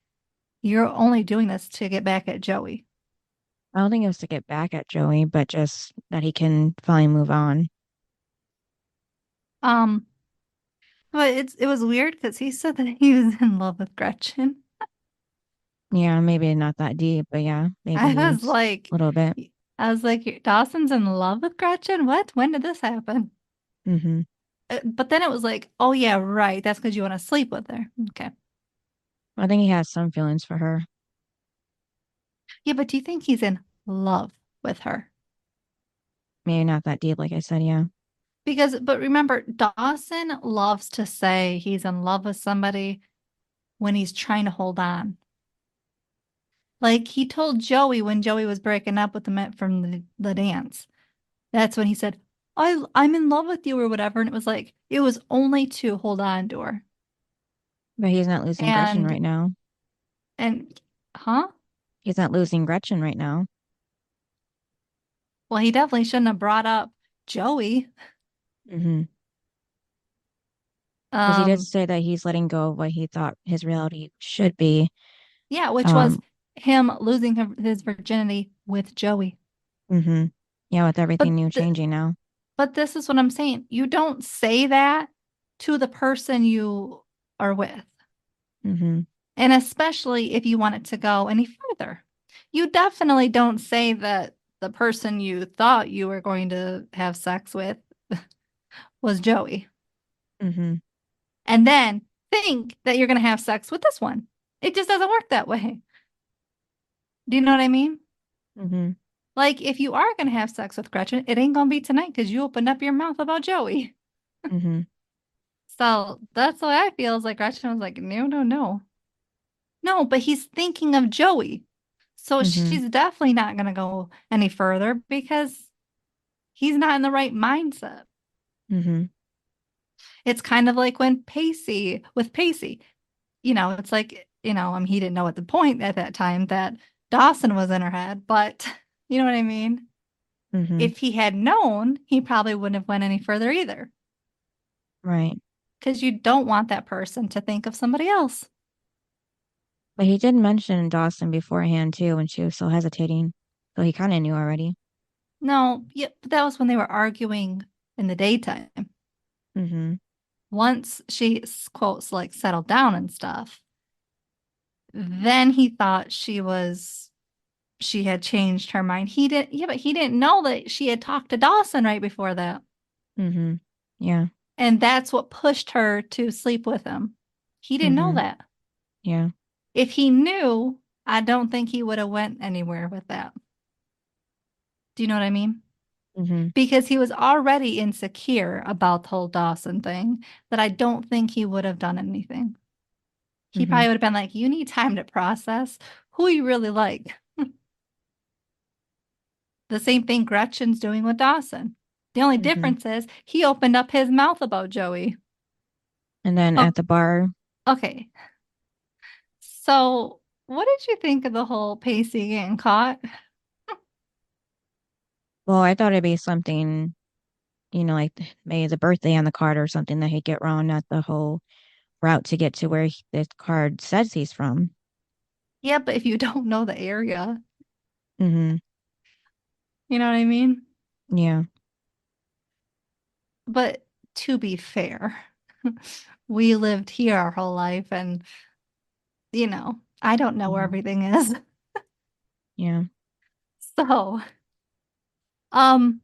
you're only doing this to get back at Joey. I don't think it was to get back at Joey, but just that he can finally move on. Um, but it was weird because he said that he was in love with Gretchen. Yeah, maybe not that deep, but yeah, maybe I he was was like, a little bit. Dawson's in love with Gretchen? What? When did this happen? Mm-hmm. But then it was like, oh yeah, right. That's because you want to sleep with her. Okay. I think he has some feelings for her. Yeah, but do you think he's in love with her? Maybe not that deep, like I said, yeah. But remember, Dawson loves to say he's in love with somebody when he's trying to hold on. Like he told Joey when Joey was breaking up with him from the dance. That's when he said, I'm in love with you or whatever. And it was like, it was only to hold on to her. But he's not losing Gretchen And, right now. and, huh? He's not losing Gretchen right now. Well, he definitely shouldn't have brought up Joey. Mm-hmm. Because he did Um, say that he's letting go of what he thought his reality should be. yeah, which was Um, him losing his virginity with Joey. mm-hmm. Yeah, with everything But new th changing now. but this is what I'm saying. You don't say that to the person you are with. Mm-hmm. And especially if you want it to go any further. You definitely don't say that the person you thought you were going to have sex with was Joey. Mm-hmm. And then think that you're going to have sex with this one. It just doesn't work that way. Do you know what I mean? Mm-hmm. Like, if you are going to have sex with Gretchen, it ain't going to be tonight because you opened up your mouth about Joey. Mm-hmm. So that's what I feel is like Gretchen was like, no, no, no. No, but he's thinking of Joey. So Mm-hmm. she's definitely not going to go any further because he's not in the right mindset. Mm-hmm. It's kind of like when Pacey, it's like, I mean, he didn't know at the point at that time that Dawson was in her head, but you know what I mean? Mm-hmm. If he had known, he probably wouldn't have went any further either Right. because you don't want that person to think of somebody else. But he did mention Dawson beforehand too when she was still hesitating. So he kind of knew already. No, yeah, but that was when they were arguing in the daytime. Mm-hmm. Once she, quotes, like settled down and stuff, then he thought she had changed her mind. He didn't, yeah, but he didn't know that she had talked to Dawson right before that. Mm-hmm. Yeah. And that's what pushed her to sleep with him. He didn't know Mm-hmm. that. Yeah. If he knew, I don't think he would have went anywhere with that. Do you know what I mean? Mm-hmm. Because he was already insecure about the whole Dawson thing, that I don't think he would have done anything. He Mm-hmm. probably would have been like, you need time to process who you really like. The same thing Gretchen's doing with Dawson. The only Mm-hmm. difference is he opened up his mouth about Joey. And then Oh, at the bar, okay. So, what did you think of the whole Pacey getting caught? well, I thought it'd be something, like maybe the birthday on the card or something that he'd get wrong, not the whole route to get to where the card says he's from. Yeah, but if you don't know the area, Mm-hmm. you know what I mean? Yeah. But to be fair, we lived here our whole life and, I don't know where Mm-hmm. everything is. Yeah. So, um,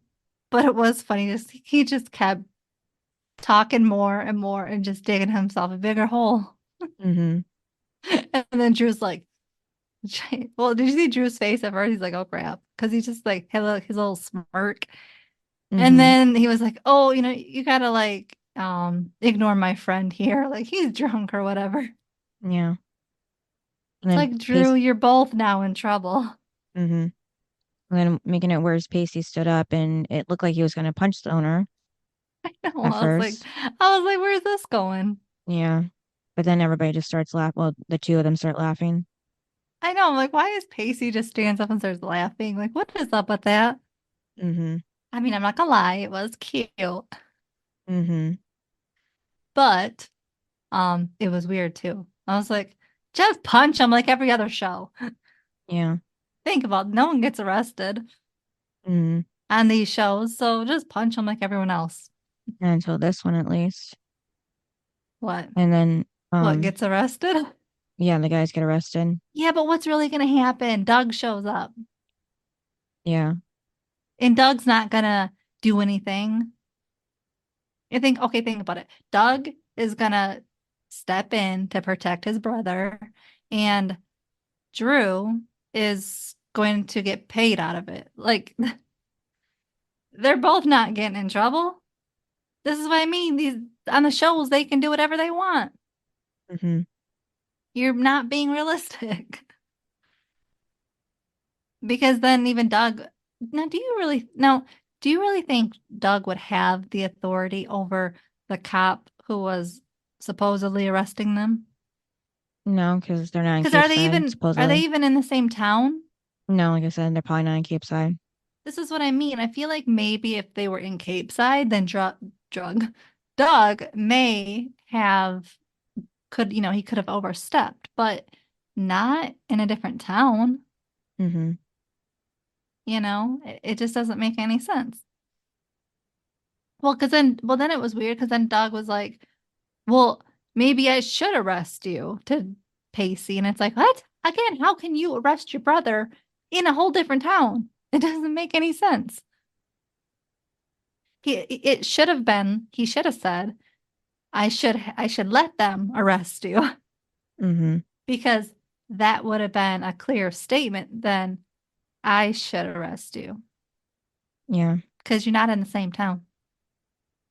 but it was funny. He just kept talking more and more and just digging himself a bigger hole. Mm-hmm. And then Drew's like, well, did you see Drew's face at first? He's like, oh crap. Because he just like had his little smirk. And Mm-hmm. then he was like, oh, you gotta like ignore my friend here. Like he's drunk or whatever. Yeah. And It's then like, Drue, Pace, you're both now in trouble. mm-hmm. And then making it worse, Pacey stood up and it looked like he was going to punch the owner No, at I was like, first. where's this going? Yeah. But then everybody just starts laughing. Well, the two of them start laughing. I know. I'm like, why is Pacey just stands up and starts laughing? Like, what is up with that? Mm-hmm. I mean, I'm not gonna lie, it was cute, Mm-hmm. but it was weird too. I was like, just punch him like every other show. Yeah. Think about it, no one gets arrested Mm-hmm. on these shows, so just punch him like everyone else. Until this one at least. What? And then What gets arrested? yeah, the guys get arrested. Yeah, but what's really gonna happen? Doug shows up, Yeah. and Doug's not gonna do anything. Okay, think about it. Doug is gonna step in to protect his brother, and Drue is going to get paid out of it. Like they're both not getting in trouble. This is what I mean. These on the shows, they can do whatever they want. Mm-hmm. You're not being realistic. Because then even Doug, now do you really think Doug would have the authority over the cop who was supposedly arresting them? No, because they're not in Because Cape Side, are they supposedly. even in the same town? No, like I said, they're probably not in Cape Side. This is what I mean. I feel like maybe if they were in Cape Side, then drug Doug may have he could have overstepped, but not in a different town. Mm-hmm. It just doesn't make any sense. Well, then it was weird because then Doug was like, well, maybe I should arrest you to Pacey. And it's like, what? Again, how can you arrest your brother in a whole different town? It doesn't make any sense. It should have been, he should have said, I should let them arrest you Mm-hmm. because that would have been a clear statement. Then I should arrest you Yeah. because you're not in the same town.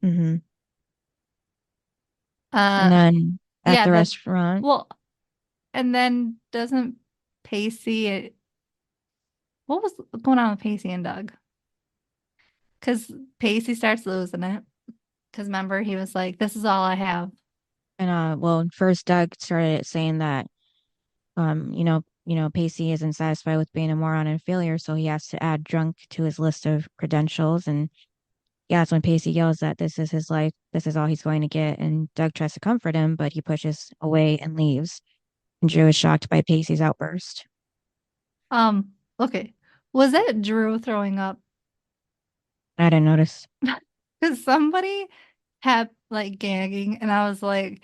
Hmm. And Uh, then at yeah, the restaurant, well, and then doesn't Pacey, what was going on with Pacey and Doug? Because Pacey starts losing it. Because remember, he was like, "This is all I have." and well, first Doug started saying that Pacey isn't satisfied with being a moron and failure, so he has to add drunk to his list of credentials. And yeah, that's when Pacey yells that this is his life, this is all he's going to get. And Doug tries to comfort him, but he pushes away and leaves. And Drew is shocked by Pacey's outburst. Um, okay. Was that Drue throwing up? I didn't notice. Because somebody had like gagging, and I was like,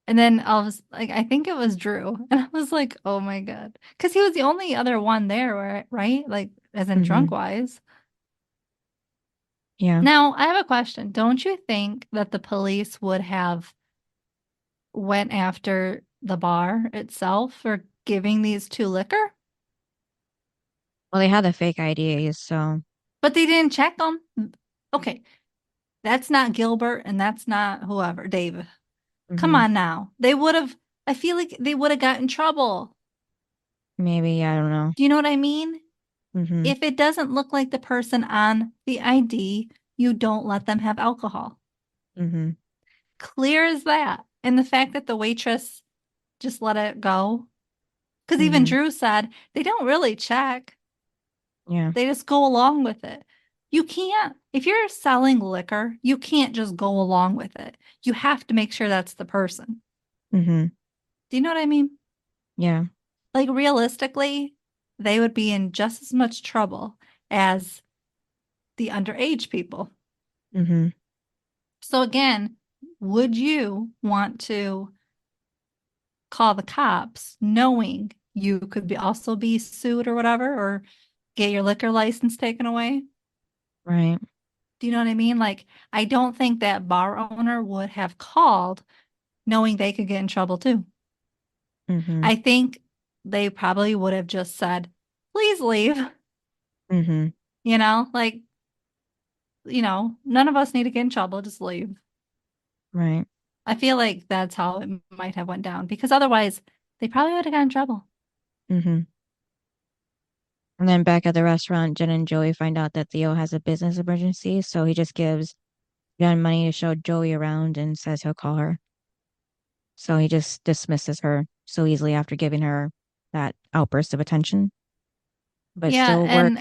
and then I was like, I think it was Drue. And I was like, oh my God. Because he was the only other one there, right? Like, as in drunk Hmm. wise. Yeah. Now, I have a question. Don't you think that the police would have went after the bar itself for giving these two liquor? Well, they had the fake IDs, so. But they didn't check them. Okay, that's not Gilbert and that's not whoever, David. Come Hmm. on now. They would have, I feel like they would have got in trouble. Maybe, I don't know. Do you know what I mean? Hmm. If it doesn't look like the person on the ID, you don't let them have alcohol. Hmm. Clear as that. And the fact that the waitress just let it go. Because even Hmm. Drue said they don't really check, Yeah. they just go along with it. You can't, if you're selling liquor, you can't just go along with it. You have to make sure that's the person. Hmm. Do you know what I mean? Yeah. Like realistically, they would be in just as much trouble as the underage people. Hmm. So again, would you want to call the cops knowing you could be also be sued or whatever, or get your liquor license taken away? Right. Do you know what I mean? Like, I don't think that bar owner would have called knowing they could get in trouble too. Hmm. I think they probably would have just said, please leave. Hmm. Like, none of us need to get in trouble, just leave. Right. I feel like that's how it might have went down because otherwise they probably would have got in trouble. Hmm. And then back at the restaurant, Jen and Joey find out that Theo has a business emergency, so he just gives Jen money to show Joey around and says he'll call her. So he just dismisses her so easily after giving her that outburst of attention. But Yeah, still, work and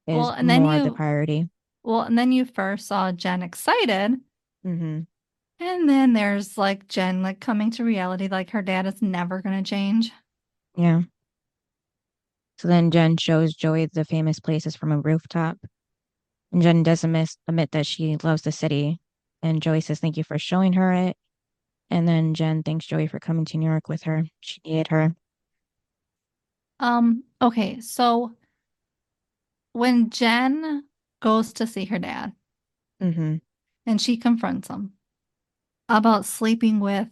well, is more the priority. and then you first saw Jen excited, Hmm. and then there's like Jen like coming to reality like her dad is never gonna change. Yeah. So then Jen shows Joey the famous places from a rooftop. And Jen does admit that she loves the city. And Joey says, thank you for showing her it. And then Jen thanks Joey for coming to New York with her. She needed her. Okay, so when Jen goes to see her dad Hmm. and she confronts him about sleeping with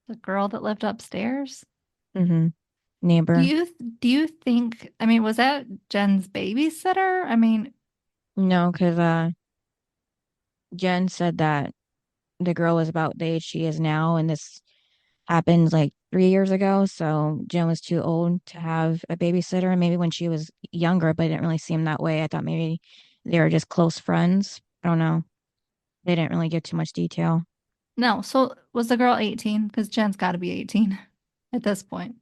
the girl that lived upstairs, Hmm. do Neighbor. you do you think, I mean, was that Jen's babysitter? I mean, No, because Jen said that the girl was about the age she is now, and this happened like 3 years ago. So Jen was too old to have a babysitter. Maybe when she was younger, but it didn't really seem that way. I thought maybe they were just close friends. I don't know. They didn't really give too much detail. no. So was the girl 18? Because Jen's got to be 18 at this point.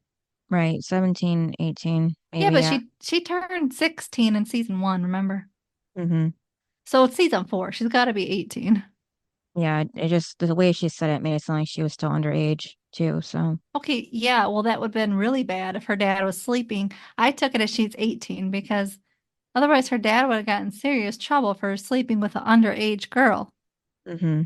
Right. 17, 18, Yeah, maybe. but Yeah. she turned 16 in season one, remember? Hmm. So it's season four. She's got to be 18. Yeah. It just, the way she said it made it sound like she was still underage too. So, Okay, yeah, well, that would have been really bad if her dad was sleeping. I took it as she's 18 because otherwise her dad would have gotten serious trouble for sleeping with an underage girl. hmm,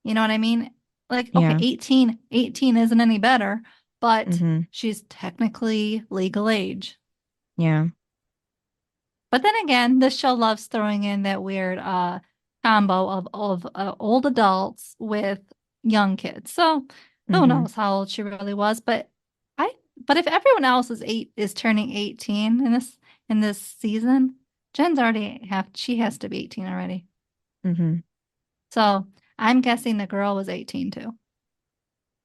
You know what I mean? Like, okay, yeah. 18 isn't any better, but Hmm. she's technically legal age. Yeah. But then again, this show loves throwing in that weird combo of old adults with young kids. So who Hmm. knows how old she really was? But I But if everyone else is turning 18 in this season, Jen's already have she has to be 18 already. Mm-hmm. So I'm guessing the girl was 18 too.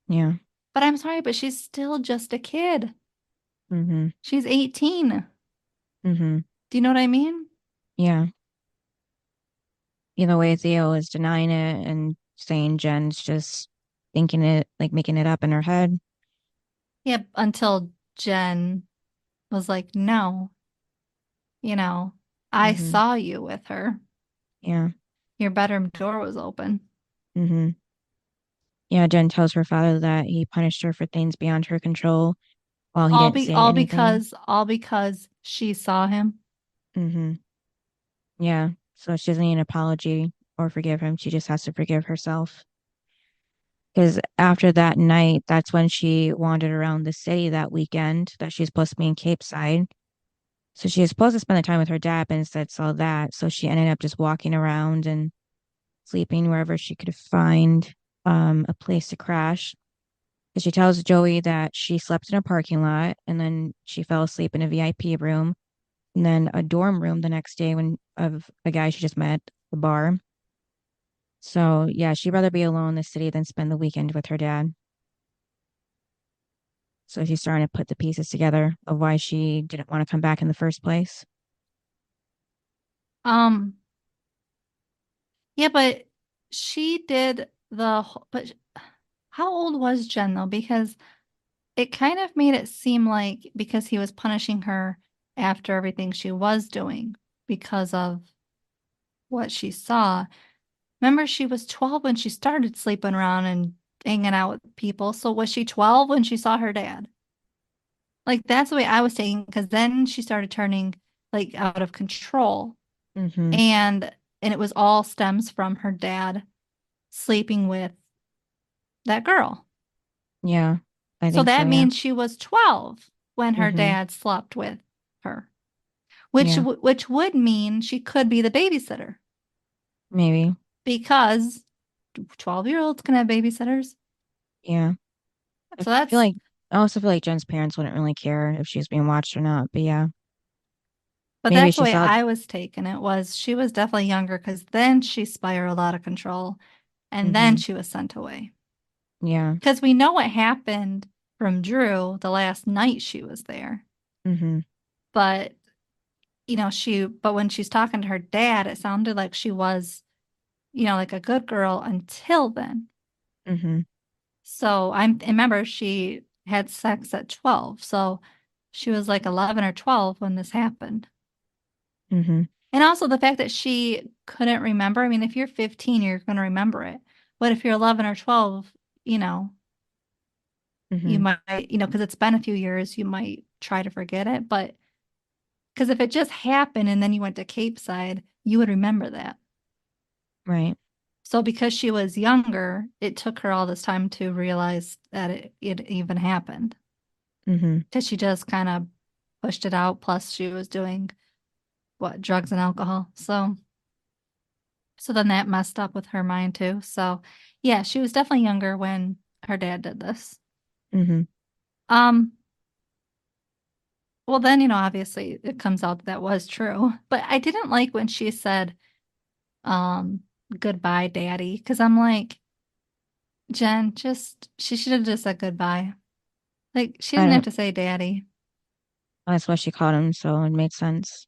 Yeah. But I'm sorry, but she's still just a kid. Mm-hmm. She's 18. Mm-hmm. Do you know what I mean? Yeah. Either way, Theo is denying it and saying Jen's just thinking it, like making it up in her head. Yep, until Jen was like, no, you know, I Mm-hmm. saw you with her. Yeah. Your bedroom door was open. Mm-hmm. Yeah, Jen tells her father that he punished her for things beyond her control while he didn't say anything. All because she saw him. Mm-hmm. Yeah. So she doesn't need an apology or forgive him. She just has to forgive herself. Because after that night, that's when she wandered around the city that weekend that she's supposed to be in Cape Side. So she was supposed to spend the time with her dad, but instead saw that. So she ended up just walking around and sleeping wherever she could find a place to crash. Because she tells Joey that she slept in a parking lot and then she fell asleep in a VIP room and then a dorm room the next day when of a guy she just met at the bar. So yeah, she'd rather be alone in the city than spend the weekend with her dad. So she's starting to put the pieces together of why she didn't want to come back in the first place. Um, yeah, but she did but how old was Jen though? Because it kind of made it seem like because he was punishing her after everything she was doing because of what she saw. Remember, she was 12 when she started sleeping around and hanging out with people. So was she 12 when she saw her dad? Like that's the way I was taking because then she started turning like out of control. Mm-hmm. And it was all stems from her dad sleeping with that girl. Yeah, I So think so. that Yeah. means she was 12 when her Mm-hmm. dad slept with her, Yeah, which would mean she could be the babysitter maybe. because 12-year-olds can have babysitters. Yeah. I So feel that's like I also feel like Jen's parents wouldn't really care if she was being watched or not. But yeah, but maybe that's the she way saw. I was taking it was she was definitely younger because then she spiraled out of control and then Mm-hmm. she was sent away. Yeah. Because we know what happened from Drue the last night she was there. Mm-hmm. But but when she's talking to her dad, it sounded like she was, like a good girl until then. Mm-hmm. So I remember she had sex at 12. So she was like 11 or 12 when this happened. Mm-hmm. And also the fact that she couldn't remember. I mean, if you're 15, you're going to remember it. But if you're 11 or 12, you know, you Mm-hmm. might, because it's been a few years, you might try to forget it. But because if it just happened and then you went to Cape Side, you would remember that. Right. So because she was younger, it took her all this time to realize that it even happened. Mm-hmm. Because she just kind of pushed it out. Plus, she was doing what, drugs and alcohol. So then that messed up with her mind too. So yeah, she was definitely younger when her dad did this. Mm-hmm. Um, well then, obviously it comes out that was true. But I didn't like when she said, um, goodbye, daddy, because I'm like, Jen, she should have just said goodbye. Like she I didn't have don't. to say daddy. That's what she called him, so it made sense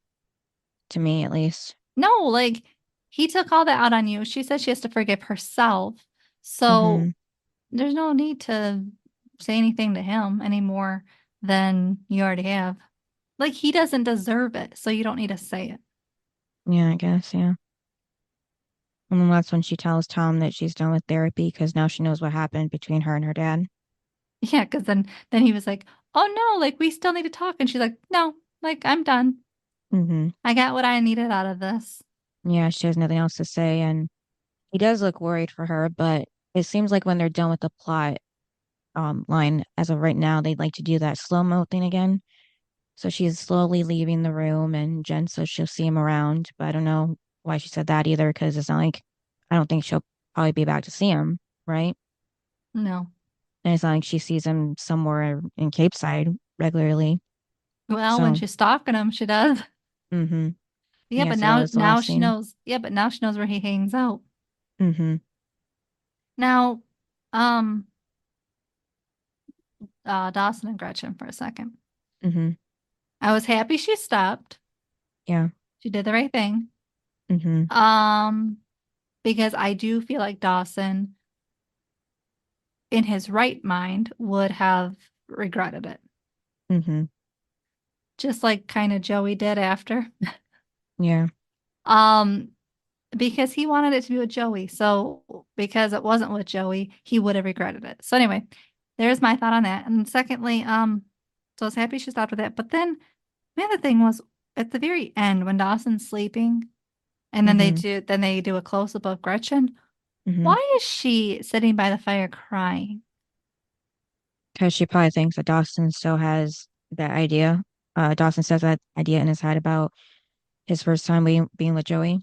to me at least. No, like he took all that out on you. She said she has to forgive herself. Mm-hmm. So there's no need to say anything to him any more than you already have. Like he doesn't deserve it, so you don't need to say it. Yeah, I guess. Yeah. And then that's when she tells Tom that she's done with therapy because now she knows what happened between her and her dad. Yeah, because then he was like, "Oh no, like we still need to talk," and she's like, "No, like I'm done. Mm-hmm. I got what I needed out of this." Yeah, she has nothing else to say, and he does look worried for her, but it seems like when they're done with the plot line, as of right now, they'd like to do that slow-mo thing again. So she's slowly leaving the room, and Jen says she'll see him around, but I don't know why she said that either, because it's not like I don't think she'll probably be back to see him, right? No. And it's not like she sees him somewhere in Cape Side regularly. Well, when So, she's stalking him, she does. mm-hmm. Yeah, Yeah, but so that now was the now last she scene. knows. Yeah, but now she knows where he hangs out. Mm-hmm. Now, um, Dawson and Gretchen for a second. Mm-hmm. I was happy she stopped. Yeah. She did the right thing. Mm-hmm. Um, because I do feel like Dawson, in his right mind, would have regretted it, Mm-hmm. just like kind of Joey did after. Yeah. Um, because he wanted it to be with Joey. So because it wasn't with Joey, he would have regretted it. So anyway, there's my thought on that. And secondly, so I was happy she stopped with that. But then the other thing was at the very end when Dawson's sleeping and Mm-hmm. then they do a close up of Gretchen. Mm-hmm. Why is she sitting by the fire crying? Because she probably thinks that Dawson still has that idea. Dawson says that idea in his head about his first time being with Joey.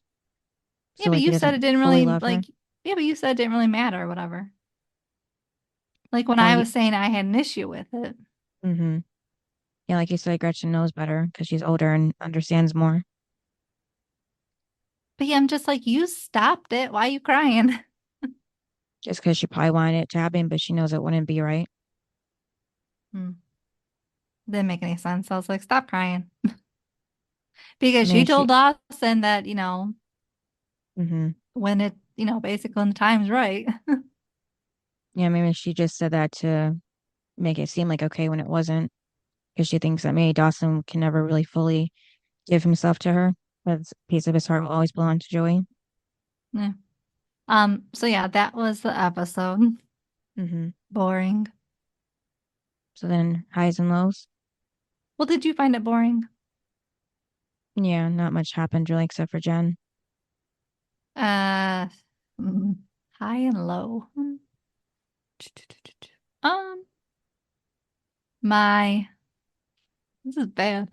Yeah, So but like he you said doesn't it didn't fully really love her. like yeah, but you said it didn't really matter or whatever. Like when Well, I was saying I had an issue with it. mm-hmm. Yeah, like you said, Gretchen knows better because she's older and understands more. But yeah, I'm just like, you stopped it. Why are you crying? Just because she probably wanted it to happen, but she knows it wouldn't be right. Hmm. Didn't make any sense. I was like, stop crying. I Because she mean, told she, Dawson that, mm-hmm. when it, basically when the time's right. Yeah, maybe she just said that to make it seem like okay when it wasn't, because she thinks that maybe Dawson can never really fully give himself to her. But a piece of his heart will always belong to Joey. Yeah. So yeah, that was the episode. Mm-hmm. Boring. So then highs and lows. Well, did you find it boring? Yeah, not much happened really except for Jen. Uh, mm, high and low. Um, my, this is bad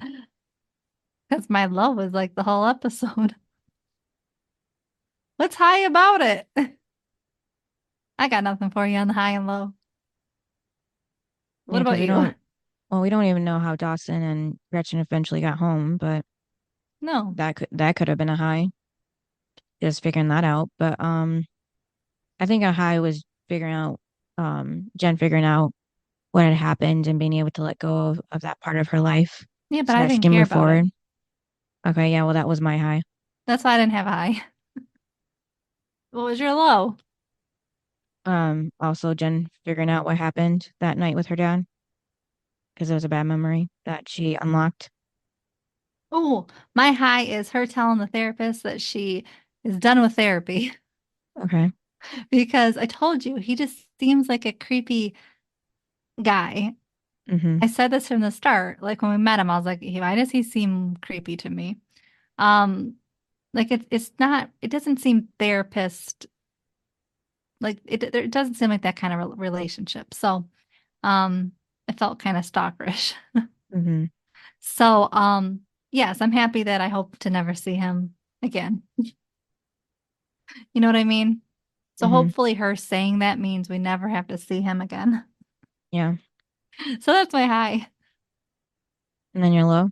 because my low was like the whole episode. What's high about it? I got nothing for you on the high and low. Yeah, What because about you? we don't even know how Dawson and Gretchen eventually got home, but No. that could have been a high, just figuring that out. But I think a high was figuring out Jen figuring out what had happened and being able to let go of that part of her life Yeah, but so I that she didn't can care move about it. forward. Okay, yeah, well that was my high. That's why I didn't have a high. What was your low? Also Jen figuring out what happened that night with her dad because it was a bad memory that she unlocked. Oh, my high is her telling the therapist that she is done with therapy Okay. because I told you he just seems like a creepy guy. Mm-hmm. I said this from the start. Like when we met him, I was like, why does he seem creepy to me? Um, like it's not, it doesn't seem therapist, like it doesn't seem like that kind of relationship. So, um, it felt kind of stalkerish. Mm-hmm. So, yes, I'm happy that I hope to never see him again. You know what I mean? So Mm-hmm. hopefully her saying that means we never have to see him again. Yeah. So that's my high. And then you're low.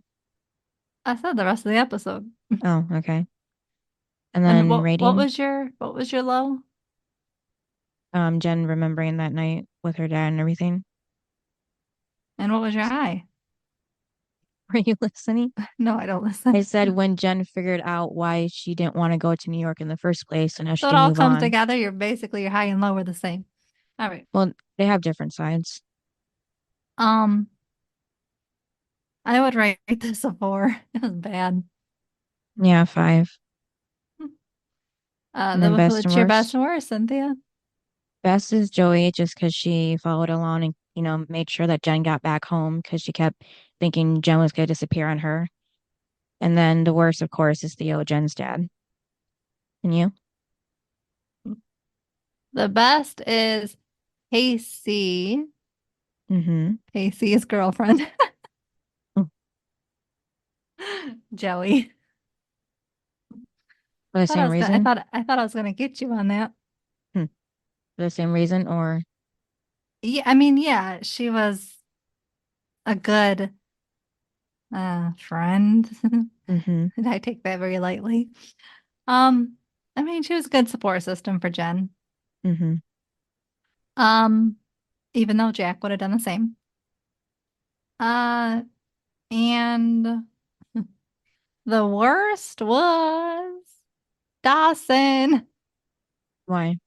I said the rest of the episode. Oh, okay. And And then what rating, was your low? Jen remembering that night with her dad and everything. And what was your high? Were you listening? No, I don't I listen. said when Jen figured out why she didn't want to go to New York in the first place and how she So it can all move comes on. together. You're basically your high and low are the same. All right. Well, they have different sides. Um, I would rate this a 4. It was bad. Yeah, five. And then best and What's your best worst. and worst, Cynthia? Best is Joey just because she followed along and, made sure that Jen got back home because she kept thinking Jen was going to disappear on her. And then the worst, of course, is Theo, Jen's dad. And you? The best is Pacey. Mm-hmm. Pacey's girlfriend. Joey. For the same I reason? thought I thought I was gonna get you on that. Hmm. For the same reason or? Yeah, I mean, yeah, she was a good friend. Mm-hmm. I take that very lightly. Um, I mean, she was a good support system for Jen. Mm-hmm. Um, even though Jack would have done the same. Uh, and the worst was Dawson. Why?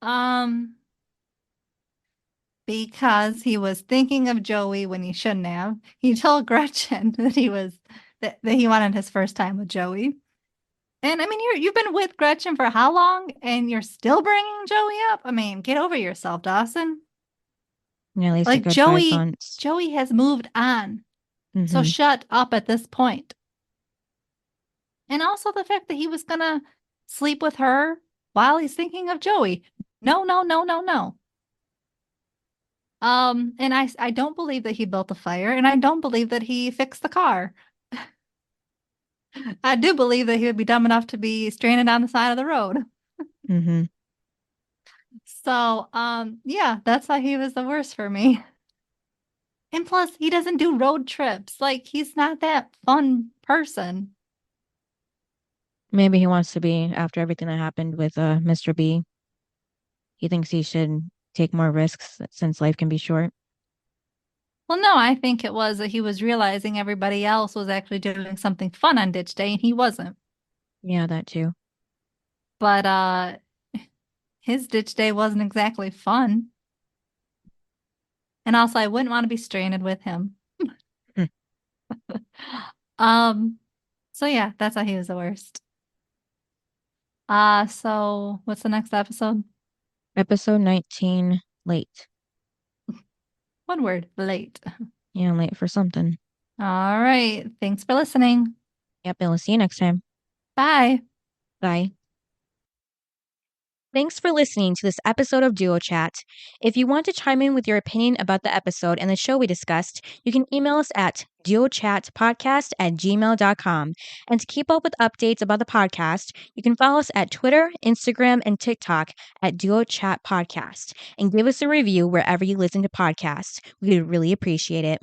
Um, because he was thinking of Joey when he shouldn't have. He told Gretchen that he wanted his first time with Joey. And I mean, you've been with Gretchen for how long, and you're still bringing Joey up? I mean, get over yourself, Dawson. Yeah, at least a Like good 5 Joey, months. Joey has moved on, so Mm-hmm. shut up at this point. And also the fact that he was gonna sleep with her while he's thinking of Joey. No, no, no, no, no. And I don't believe that he built the fire, and I don't believe that he fixed the car. I do believe that he would be dumb enough to be stranded on the side of the road. Mm-hmm. So, yeah, that's why he was the worst for me. And plus, he doesn't do road trips. Like, he's not that fun person. Maybe he wants to be after everything that happened with Mr. B. He thinks he should take more risks since life can be short. Well, no, I think it was that he was realizing everybody else was actually doing something fun on ditch day and he wasn't. Yeah, that too. But his ditch day wasn't exactly fun. And also I wouldn't want to be stranded with him. Hmm. Um, so yeah, that's why he was the worst. So what's the next episode? Episode 19, late. One word, late. Yeah, I'm late for something. All right. Thanks for listening. Yep, I'll see you next time. Bye. Bye. Thanks for listening to this episode of Duo Chat. If you want to chime in with your opinion about the episode and the show we discussed, you can email us at duochatpodcast@gmail.com. And to keep up with updates about the podcast, you can follow us at Twitter, Instagram, and TikTok at Duo Chat Podcast and give us a review wherever you listen to podcasts. We would really appreciate it.